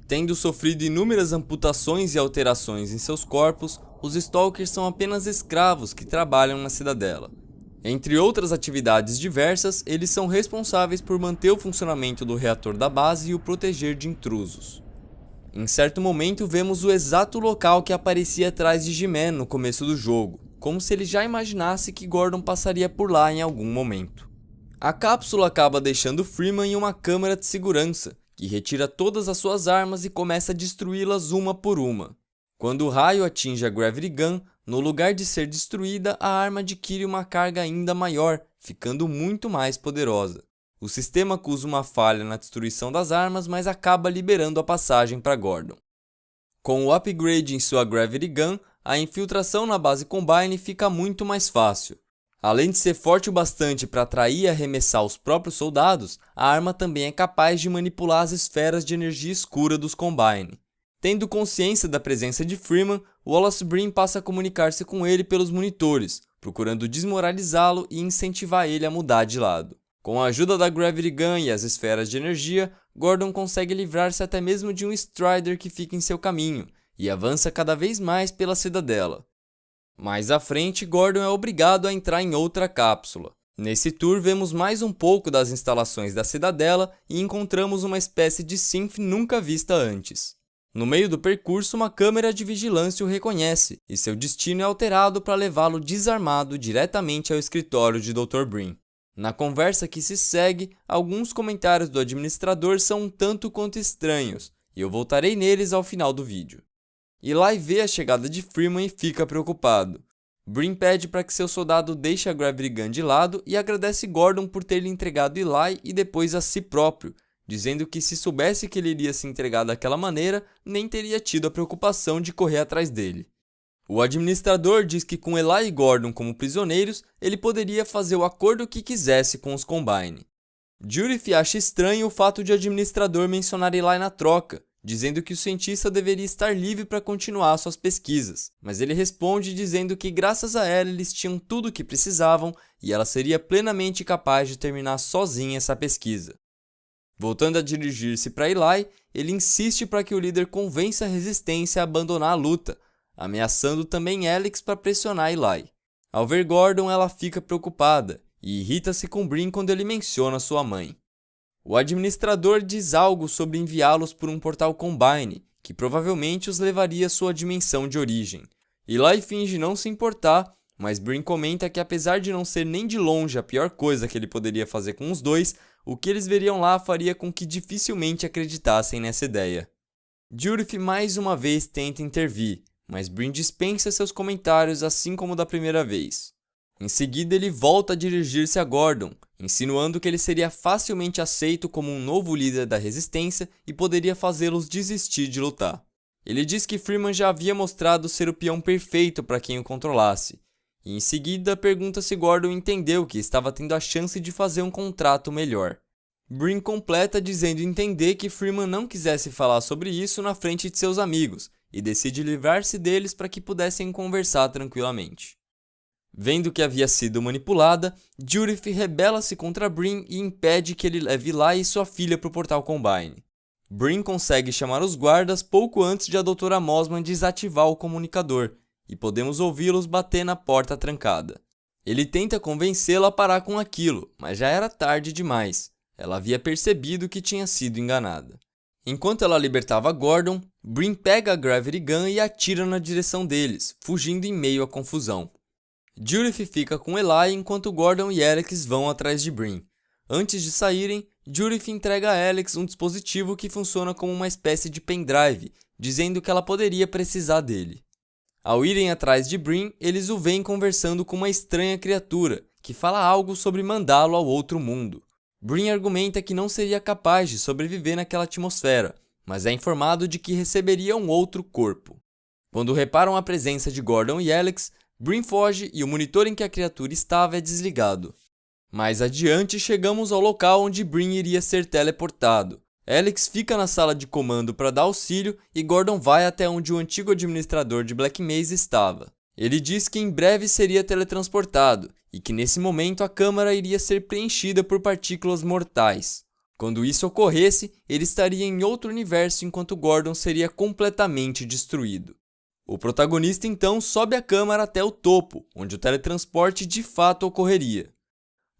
Tendo sofrido inúmeras amputações e alterações em seus corpos, os Stalkers são apenas escravos que trabalham na cidadela. Entre outras atividades diversas, eles são responsáveis por manter o funcionamento do reator da base e o proteger de intrusos. Em certo momento vemos o exato local que aparecia atrás de G-Man no começo do jogo, como se ele já imaginasse que Gordon passaria por lá em algum momento. A cápsula acaba deixando Freeman em uma câmara de segurança, que retira todas as suas armas e começa a destruí-las uma por uma. Quando o raio atinge a Gravity Gun, no lugar de ser destruída, a arma adquire uma carga ainda maior, ficando muito mais poderosa. O sistema acusa uma falha na destruição das armas, mas acaba liberando a passagem para Gordon. Com o upgrade em sua Gravity Gun, a infiltração na base Combine fica muito mais fácil. Além de ser forte o bastante para atrair e arremessar os próprios soldados, a arma também é capaz de manipular as esferas de energia escura dos Combine. Tendo consciência da presença de Freeman, Wallace Breen passa a comunicar-se com ele pelos monitores, procurando desmoralizá-lo e incentivar ele a mudar de lado. Com a ajuda da Gravity Gun e as esferas de energia, Gordon consegue livrar-se até mesmo de um Strider que fica em seu caminho, e avança cada vez mais pela cidadela. Mais à frente, Gordon é obrigado a entrar em outra cápsula. Nesse tour vemos mais um pouco das instalações da cidadela e encontramos uma espécie de synth nunca vista antes. No meio do percurso, uma câmera de vigilância o reconhece, e seu destino é alterado para levá-lo desarmado diretamente ao escritório de Dr. Breen. Na conversa que se segue, alguns comentários do administrador são um tanto quanto estranhos, e eu voltarei neles ao final do vídeo. Eli vê a chegada de Freeman e fica preocupado. Brin pede para que seu soldado deixe a Gravity Gun de lado e agradece Gordon por ter lhe entregado Eli e depois a si próprio, dizendo que se soubesse que ele iria se entregar daquela maneira, nem teria tido a preocupação de correr atrás dele. O administrador diz que com Eli e Gordon como prisioneiros, ele poderia fazer o acordo que quisesse com os Combine. Judith acha estranho o fato de o administrador mencionar Eli na troca, dizendo que o cientista deveria estar livre para continuar suas pesquisas, mas ele responde dizendo que graças a ela eles tinham tudo o que precisavam e ela seria plenamente capaz de terminar sozinha essa pesquisa. Voltando a dirigir-se para Eli, ele insiste para que o líder convença a resistência a abandonar a luta, ameaçando também Alex para pressionar Eli. Ao ver Gordon, ela fica preocupada e irrita-se com Brin quando ele menciona sua mãe. O administrador diz algo sobre enviá-los por um portal Combine, que provavelmente os levaria à sua dimensão de origem. Eli finge não se importar, mas Brin comenta que apesar de não ser nem de longe a pior coisa que ele poderia fazer com os dois, o que eles veriam lá faria com que dificilmente acreditassem nessa ideia. Judith mais uma vez tenta intervir, mas Brin dispensa seus comentários assim como da primeira vez. Em seguida ele volta a dirigir-se a Gordon, insinuando que ele seria facilmente aceito como um novo líder da resistência e poderia fazê-los desistir de lutar. Ele diz que Freeman já havia mostrado ser o peão perfeito para quem o controlasse, e em seguida pergunta se Gordon entendeu que estava tendo a chance de fazer um contrato melhor. Brin completa dizendo entender que Freeman não quisesse falar sobre isso na frente de seus amigos, e decide livrar-se deles para que pudessem conversar tranquilamente. Vendo que havia sido manipulada, Judith rebela-se contra Brin e impede que ele leve Eli e sua filha para o portal Combine. Brin consegue chamar os guardas pouco antes de a Dra. Mossman desativar o comunicador, e podemos ouvi-los bater na porta trancada. Ele tenta convencê-la a parar com aquilo, mas já era tarde demais. Ela havia percebido que tinha sido enganada. Enquanto ela libertava Gordon, Brin pega a Gravity Gun e atira na direção deles, fugindo em meio à confusão. Judith fica com Eli enquanto Gordon e Alex vão atrás de Brin. Antes de saírem, Judith entrega a Alex um dispositivo que funciona como uma espécie de pendrive, dizendo que ela poderia precisar dele. Ao irem atrás de Brin, eles o veem conversando com uma estranha criatura, que fala algo sobre mandá-lo ao outro mundo. Brin argumenta que não seria capaz de sobreviver naquela atmosfera, mas é informado de que receberia um outro corpo. Quando reparam a presença de Gordon e Alex, Brin foge e o monitor em que a criatura estava é desligado. Mais adiante, chegamos ao local onde Brin iria ser teleportado. Alex fica na sala de comando para dar auxílio e Gordon vai até onde o antigo administrador de Black Mesa estava. Ele diz que em breve seria teletransportado e que nesse momento a câmara iria ser preenchida por partículas mortais. Quando isso ocorresse, ele estaria em outro universo enquanto Gordon seria completamente destruído. O protagonista então sobe a câmara até o topo, onde o teletransporte de fato ocorreria.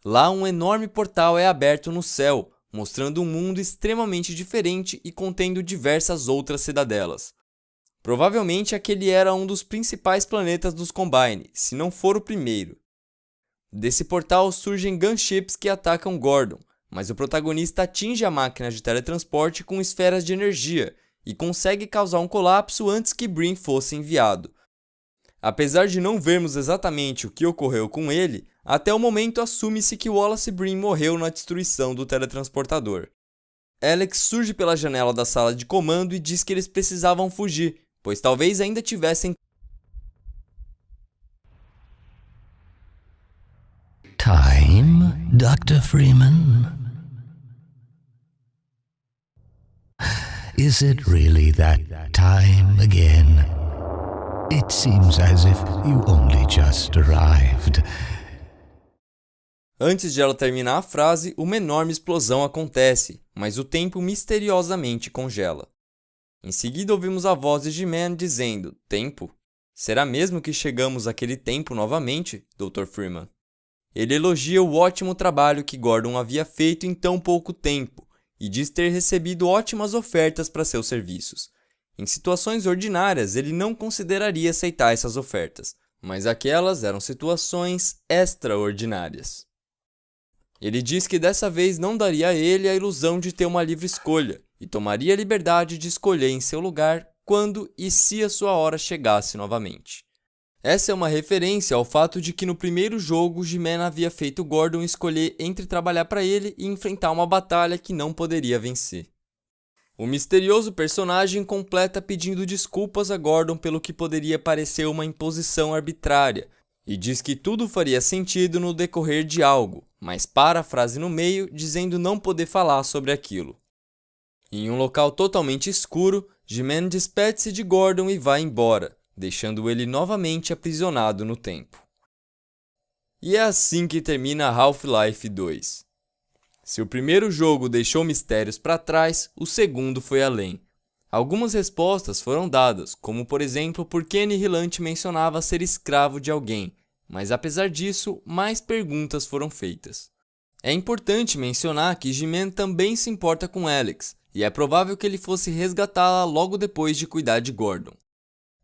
Lá um enorme portal é aberto no céu, mostrando um mundo extremamente diferente e contendo diversas outras cidadelas. Provavelmente aquele era um dos principais planetas dos Combine, se não for o primeiro. Desse portal surgem gunships que atacam Gordon, mas o protagonista atinge a máquina de teletransporte com esferas de energia e consegue causar um colapso antes que Brin fosse enviado. Apesar de não vermos exatamente o que ocorreu com ele, até o momento assume-se que Wallace Brin morreu na destruição do teletransportador. Alex surge pela janela da sala de comando e diz que eles precisavam fugir, pois talvez ainda tivessem Time, Dr. Freeman? Is it really that time again? It seems as if you only just arrived. Antes de ela terminar a frase, uma enorme explosão acontece, mas o tempo misteriosamente congela. Em seguida ouvimos a voz de G-Man dizendo, tempo? Será mesmo que chegamos àquele tempo novamente, Dr. Freeman? Ele elogia o ótimo trabalho que Gordon havia feito em tão pouco tempo e diz ter recebido ótimas ofertas para seus serviços. Em situações ordinárias, ele não consideraria aceitar essas ofertas, mas aquelas eram situações extraordinárias. Ele diz que dessa vez não daria a ele a ilusão de ter uma livre escolha e tomaria a liberdade de escolher em seu lugar quando e se a sua hora chegasse novamente. Essa é uma referência ao fato de que no primeiro jogo, G-Man havia feito Gordon escolher entre trabalhar para ele e enfrentar uma batalha que não poderia vencer. O misterioso personagem completa pedindo desculpas a Gordon pelo que poderia parecer uma imposição arbitrária, e diz que tudo faria sentido no decorrer de algo, mas para a frase no meio dizendo não poder falar sobre aquilo. Em um local totalmente escuro, G-Man despede-se de Gordon e vai embora, deixando ele novamente aprisionado no tempo. E é assim que termina Half-Life 2. Se o primeiro jogo deixou mistérios para trás, o segundo foi além. Algumas respostas foram dadas, como por exemplo por que Annihilante mencionava ser escravo de alguém, mas apesar disso, mais perguntas foram feitas. É importante mencionar que G-Man também se importa com Alex, e é provável que ele fosse resgatá-la logo depois de cuidar de Gordon.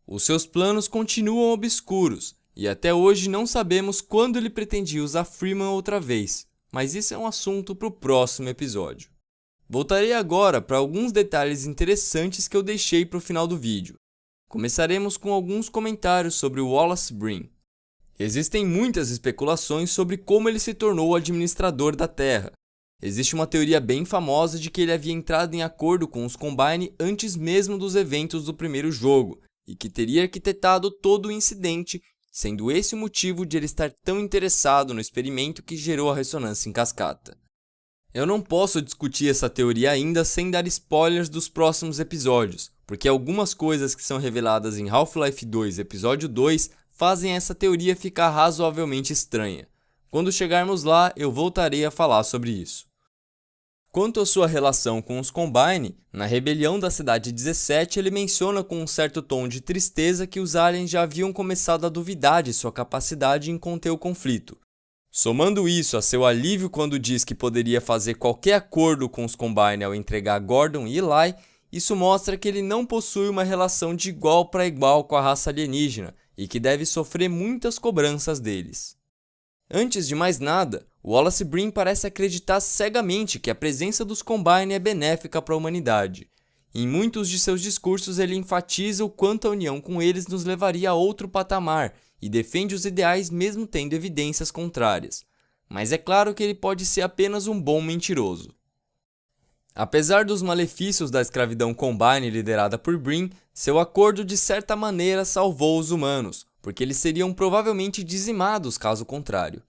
Os seus planos continuam obscuros, e até hoje não sabemos quando ele pretendia usar Freeman outra vez, mas isso é um assunto para o próximo episódio. Voltarei agora para alguns detalhes interessantes que eu deixei para o final do vídeo. Começaremos com alguns comentários sobre o Wallace Brim. Existem muitas especulações sobre como ele se tornou o administrador da Terra. Existe uma teoria bem famosa de que ele havia entrado em acordo com os Combine antes mesmo dos eventos do primeiro jogo, e que teria arquitetado todo o incidente, sendo esse o motivo de ele estar tão interessado no experimento que gerou a ressonância em cascata. Eu não posso discutir essa teoria ainda sem dar spoilers dos próximos episódios, porque algumas coisas que são reveladas em Half-Life 2 Episódio 2 fazem essa teoria ficar razoavelmente estranha. Quando chegarmos lá, eu voltarei a falar sobre isso. Quanto à sua relação com os Combine, na rebelião da Cidade 17 ele menciona com um certo tom de tristeza que os aliens já haviam começado a duvidar de sua capacidade em conter o conflito. Somando isso a seu alívio quando diz que poderia fazer qualquer acordo com os Combine ao entregar Gordon e Eli, isso mostra que ele não possui uma relação de igual para igual com a raça alienígena e que deve sofrer muitas cobranças deles. Antes de mais nada, Wallace Brim parece acreditar cegamente que a presença dos Combine é benéfica para a humanidade. Em muitos de seus discursos ele enfatiza o quanto a união com eles nos levaria a outro patamar e defende os ideais mesmo tendo evidências contrárias. Mas é claro que ele pode ser apenas um bom mentiroso. Apesar dos malefícios da escravidão Combine liderada por Brim, seu acordo de certa maneira salvou os humanos, porque eles seriam provavelmente dizimados caso contrário.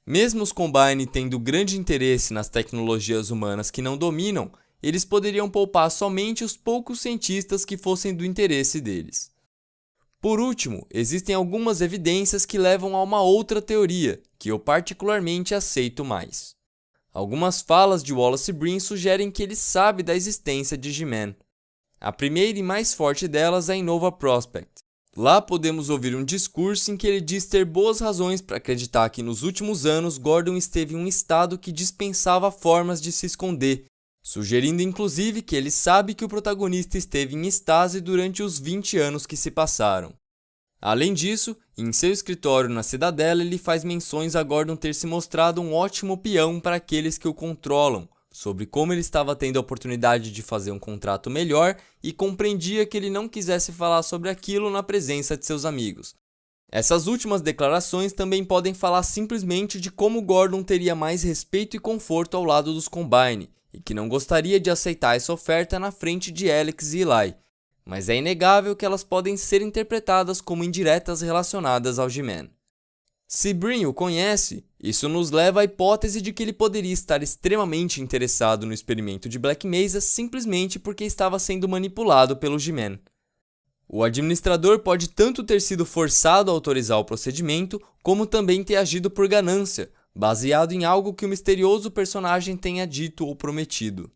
Mesmo os Combine tendo grande interesse nas tecnologias humanas que não dominam, eles poderiam poupar somente os poucos cientistas que fossem do interesse deles. Por último, existem algumas evidências que levam a uma outra teoria, que eu particularmente aceito mais. Algumas falas de Wallace Brim sugerem que ele sabe da existência de G-Man. A primeira e mais forte delas é em Nova Prospekt. Lá podemos ouvir um discurso em que ele diz ter boas razões para acreditar que nos últimos anos Gordon esteve em um estado que dispensava formas de se esconder, sugerindo inclusive que ele sabe que o protagonista esteve em estase durante os 20 anos que se passaram. Além disso, em seu escritório na Cidadela ele faz menções a Gordon ter se mostrado um ótimo peão para aqueles que o controlam, sobre como ele estava tendo a oportunidade de fazer um contrato melhor e compreendia que ele não quisesse falar sobre aquilo na presença de seus amigos. Essas últimas declarações também podem falar simplesmente de como Gordon teria mais respeito e conforto ao lado dos Combine, e que não gostaria de aceitar essa oferta na frente de Alex e Eli, mas é inegável que elas podem ser interpretadas como indiretas relacionadas ao G-Man. Se Brim o conhece, isso nos leva à hipótese de que ele poderia estar extremamente interessado no experimento de Black Mesa simplesmente porque estava sendo manipulado pelo G-Man. O administrador pode tanto ter sido forçado a autorizar o procedimento, como também ter agido por ganância, baseado em algo que o misterioso personagem tenha dito ou prometido.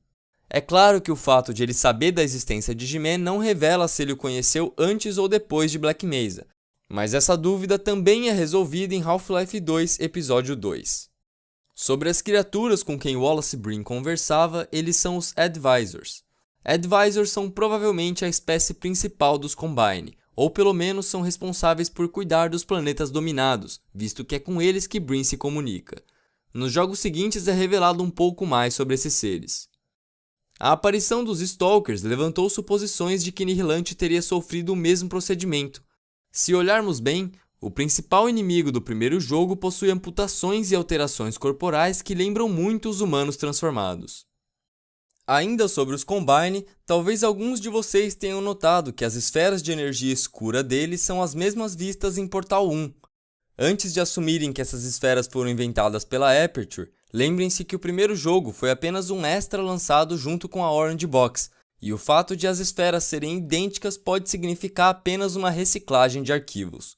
É claro que o fato de ele saber da existência de G-Man não revela se ele o conheceu antes ou depois de Black Mesa, mas essa dúvida também é resolvida em Half-Life 2 Episódio 2. Sobre as criaturas com quem Wallace Brim conversava, eles são os Advisors. Advisors são provavelmente a espécie principal dos Combine, ou pelo menos são responsáveis por cuidar dos planetas dominados, visto que é com eles que Brim se comunica. Nos jogos seguintes é revelado um pouco mais sobre esses seres. A aparição dos Stalkers levantou suposições de que Annihilante teria sofrido o mesmo procedimento. Se olharmos bem, o principal inimigo do primeiro jogo possui amputações e alterações corporais que lembram muito os humanos transformados. Ainda sobre os Combine, talvez alguns de vocês tenham notado que as esferas de energia escura deles são as mesmas vistas em Portal 1. Antes de assumirem que essas esferas foram inventadas pela Aperture, lembrem-se que o primeiro jogo foi apenas um extra lançado junto com a Orange Box, e o fato de as esferas serem idênticas pode significar apenas uma reciclagem de arquivos.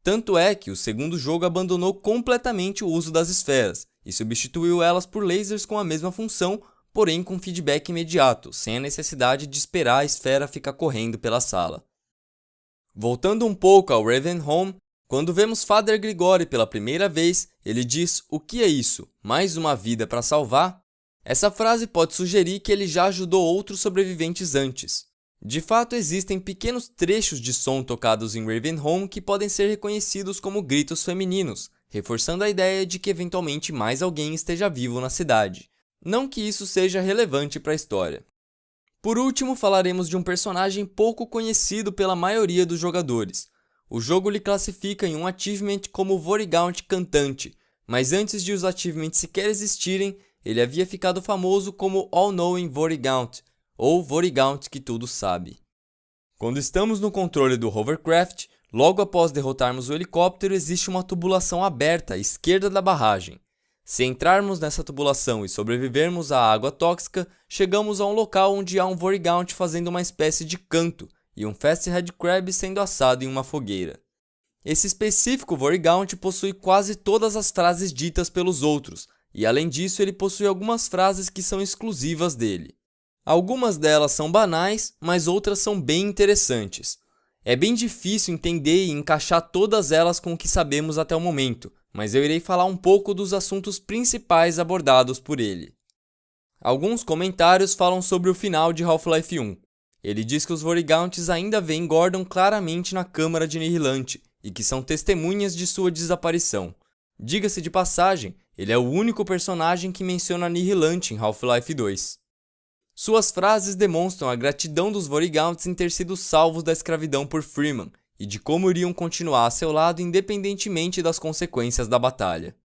Tanto é que o segundo jogo abandonou completamente o uso das esferas e substituiu elas por lasers com a mesma função, porém com feedback imediato, sem a necessidade de esperar a esfera ficar correndo pela sala. Voltando um pouco ao Ravenholm, quando vemos Father Grigori pela primeira vez, ele diz: "O que é isso? Mais uma vida para salvar?" Essa frase pode sugerir que ele já ajudou outros sobreviventes antes. De fato, existem pequenos trechos de som tocados em Ravenholm que podem ser reconhecidos como gritos femininos, reforçando a ideia de que eventualmente mais alguém esteja vivo na cidade. Não que isso seja relevante para a história. Por último, falaremos de um personagem pouco conhecido pela maioria dos jogadores. O jogo lhe classifica em um achievement como Vorigaunt Cantante, mas antes de os achievements sequer existirem, ele havia ficado famoso como All-Knowing Vorigaunt, ou Vorigaunt que tudo sabe. Quando estamos no controle do hovercraft, logo após derrotarmos o helicóptero, existe uma tubulação aberta à esquerda da barragem. Se entrarmos nessa tubulação e sobrevivermos à água tóxica, chegamos a um local onde há um Vorigaunt fazendo uma espécie de canto e um Fast Head Crab sendo assado em uma fogueira. Esse específico Vorigaunt possui quase todas as frases ditas pelos outros, e além disso ele possui algumas frases que são exclusivas dele. Algumas delas são banais, mas outras são bem interessantes. É bem difícil entender e encaixar todas elas com o que sabemos até o momento, mas eu irei falar um pouco dos assuntos principais abordados por ele. Alguns comentários falam sobre o final de Half-Life 1. Ele diz que os Vorigaunts ainda veem Gordon claramente na câmara de Nihilante e que são testemunhas de sua desaparição. Diga-se de passagem, ele é o único personagem que menciona Nihilante em Half-Life 2. Suas frases demonstram a gratidão dos Vorigaunts em ter sido salvos da escravidão por Freeman e de como iriam continuar a seu lado independentemente das consequências da batalha.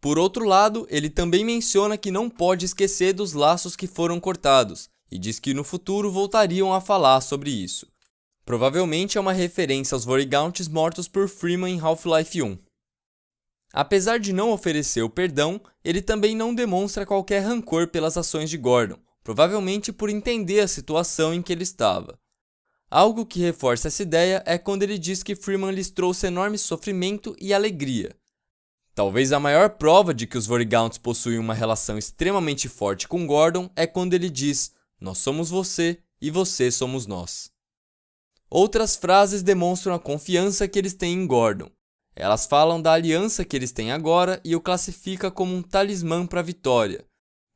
Por outro lado, ele também menciona que não pode esquecer dos laços que foram cortados e diz que no futuro voltariam a falar sobre isso. Provavelmente é uma referência aos Vorigaunts mortos por Freeman em Half-Life 1. Apesar de não oferecer o perdão, ele também não demonstra qualquer rancor pelas ações de Gordon, provavelmente por entender a situação em que ele estava. Algo que reforça essa ideia é quando ele diz que Freeman lhes trouxe enorme sofrimento e alegria. Talvez a maior prova de que os Vorigaunts possuem uma relação extremamente forte com Gordon é quando ele diz: "Nós somos você e você somos nós." Outras frases demonstram a confiança que eles têm em Gordon. Elas falam da aliança que eles têm agora e o classifica como um talismã para a vitória.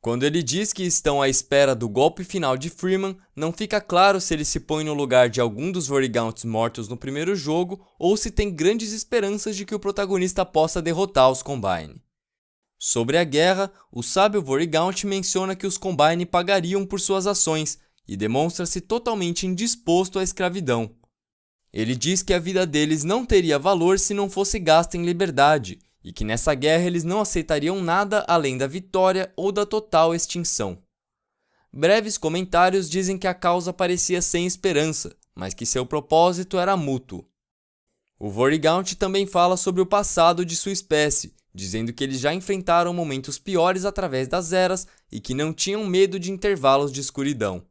Quando ele diz que estão à espera do golpe final de Freeman, não fica claro se ele se põe no lugar de algum dos Vorigaunts mortos no primeiro jogo ou se tem grandes esperanças de que o protagonista possa derrotar os Combine. Sobre a guerra, o sábio Vorigaunt menciona que os Combine pagariam por suas ações e demonstra-se totalmente indisposto à escravidão. Ele diz que a vida deles não teria valor se não fosse gasta em liberdade, e que nessa guerra eles não aceitariam nada além da vitória ou da total extinção. Breves comentários dizem que a causa parecia sem esperança, mas que seu propósito era mútuo. O Vorigaunt também fala sobre o passado de sua espécie, dizendo que eles já enfrentaram momentos piores através das eras e que não tinham medo de intervalos de escuridão.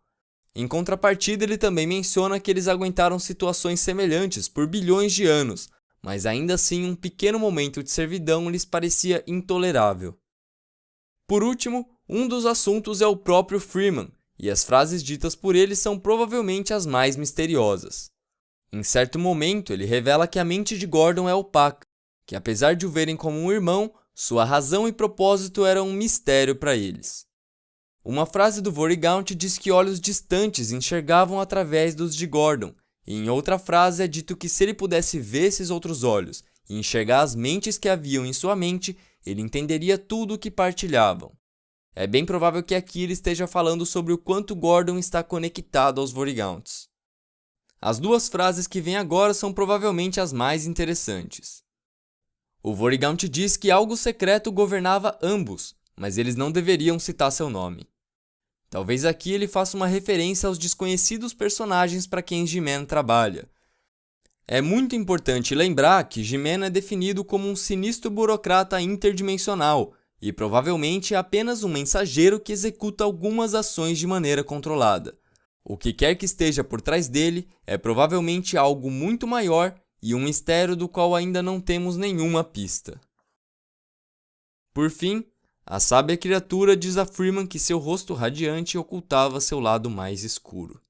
Em contrapartida, ele também menciona que eles aguentaram situações semelhantes por bilhões de anos, mas ainda assim um pequeno momento de servidão lhes parecia intolerável. Por último, um dos assuntos é o próprio Freeman, e as frases ditas por ele são provavelmente as mais misteriosas. Em certo momento, ele revela que a mente de Gordon é opaca, que apesar de o verem como um irmão, sua razão e propósito eram um mistério para eles. Uma frase do Vorigaunt diz que olhos distantes enxergavam através dos de Gordon, e em outra frase é dito que se ele pudesse ver esses outros olhos e enxergar as mentes que haviam em sua mente, ele entenderia tudo o que partilhavam. É bem provável que aqui ele esteja falando sobre o quanto Gordon está conectado aos Vorigaunts. As duas frases que vêm agora são provavelmente as mais interessantes. O Vortigaunt diz que algo secreto governava ambos, mas eles não deveriam citar seu nome. Talvez aqui ele faça uma referência aos desconhecidos personagens para quem He-Man trabalha. É muito importante lembrar que He-Man é definido como um sinistro burocrata interdimensional e provavelmente é apenas um mensageiro que executa algumas ações de maneira controlada. O que quer que esteja por trás dele é provavelmente algo muito maior e um mistério do qual ainda não temos nenhuma pista. Por fim, a sábia criatura diz a Freeman que seu rosto radiante ocultava seu lado mais escuro.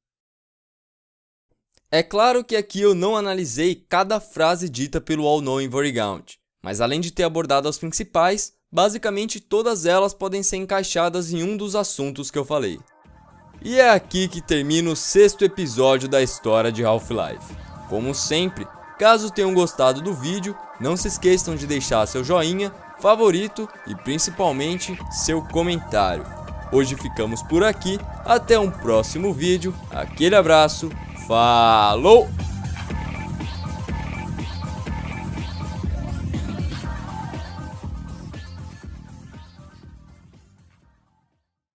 É claro que aqui eu não analisei cada frase dita pelo All-Knowing Vortigaunt, mas além de ter abordado as principais, basicamente todas elas podem ser encaixadas em um dos assuntos que eu falei. E é aqui que termina o 6º episódio da história de Half-Life. Como sempre, caso tenham gostado do vídeo, não se esqueçam de deixar seu joinha, favorito e principalmente seu comentário. Hoje ficamos por aqui, até um próximo vídeo, aquele abraço, falou!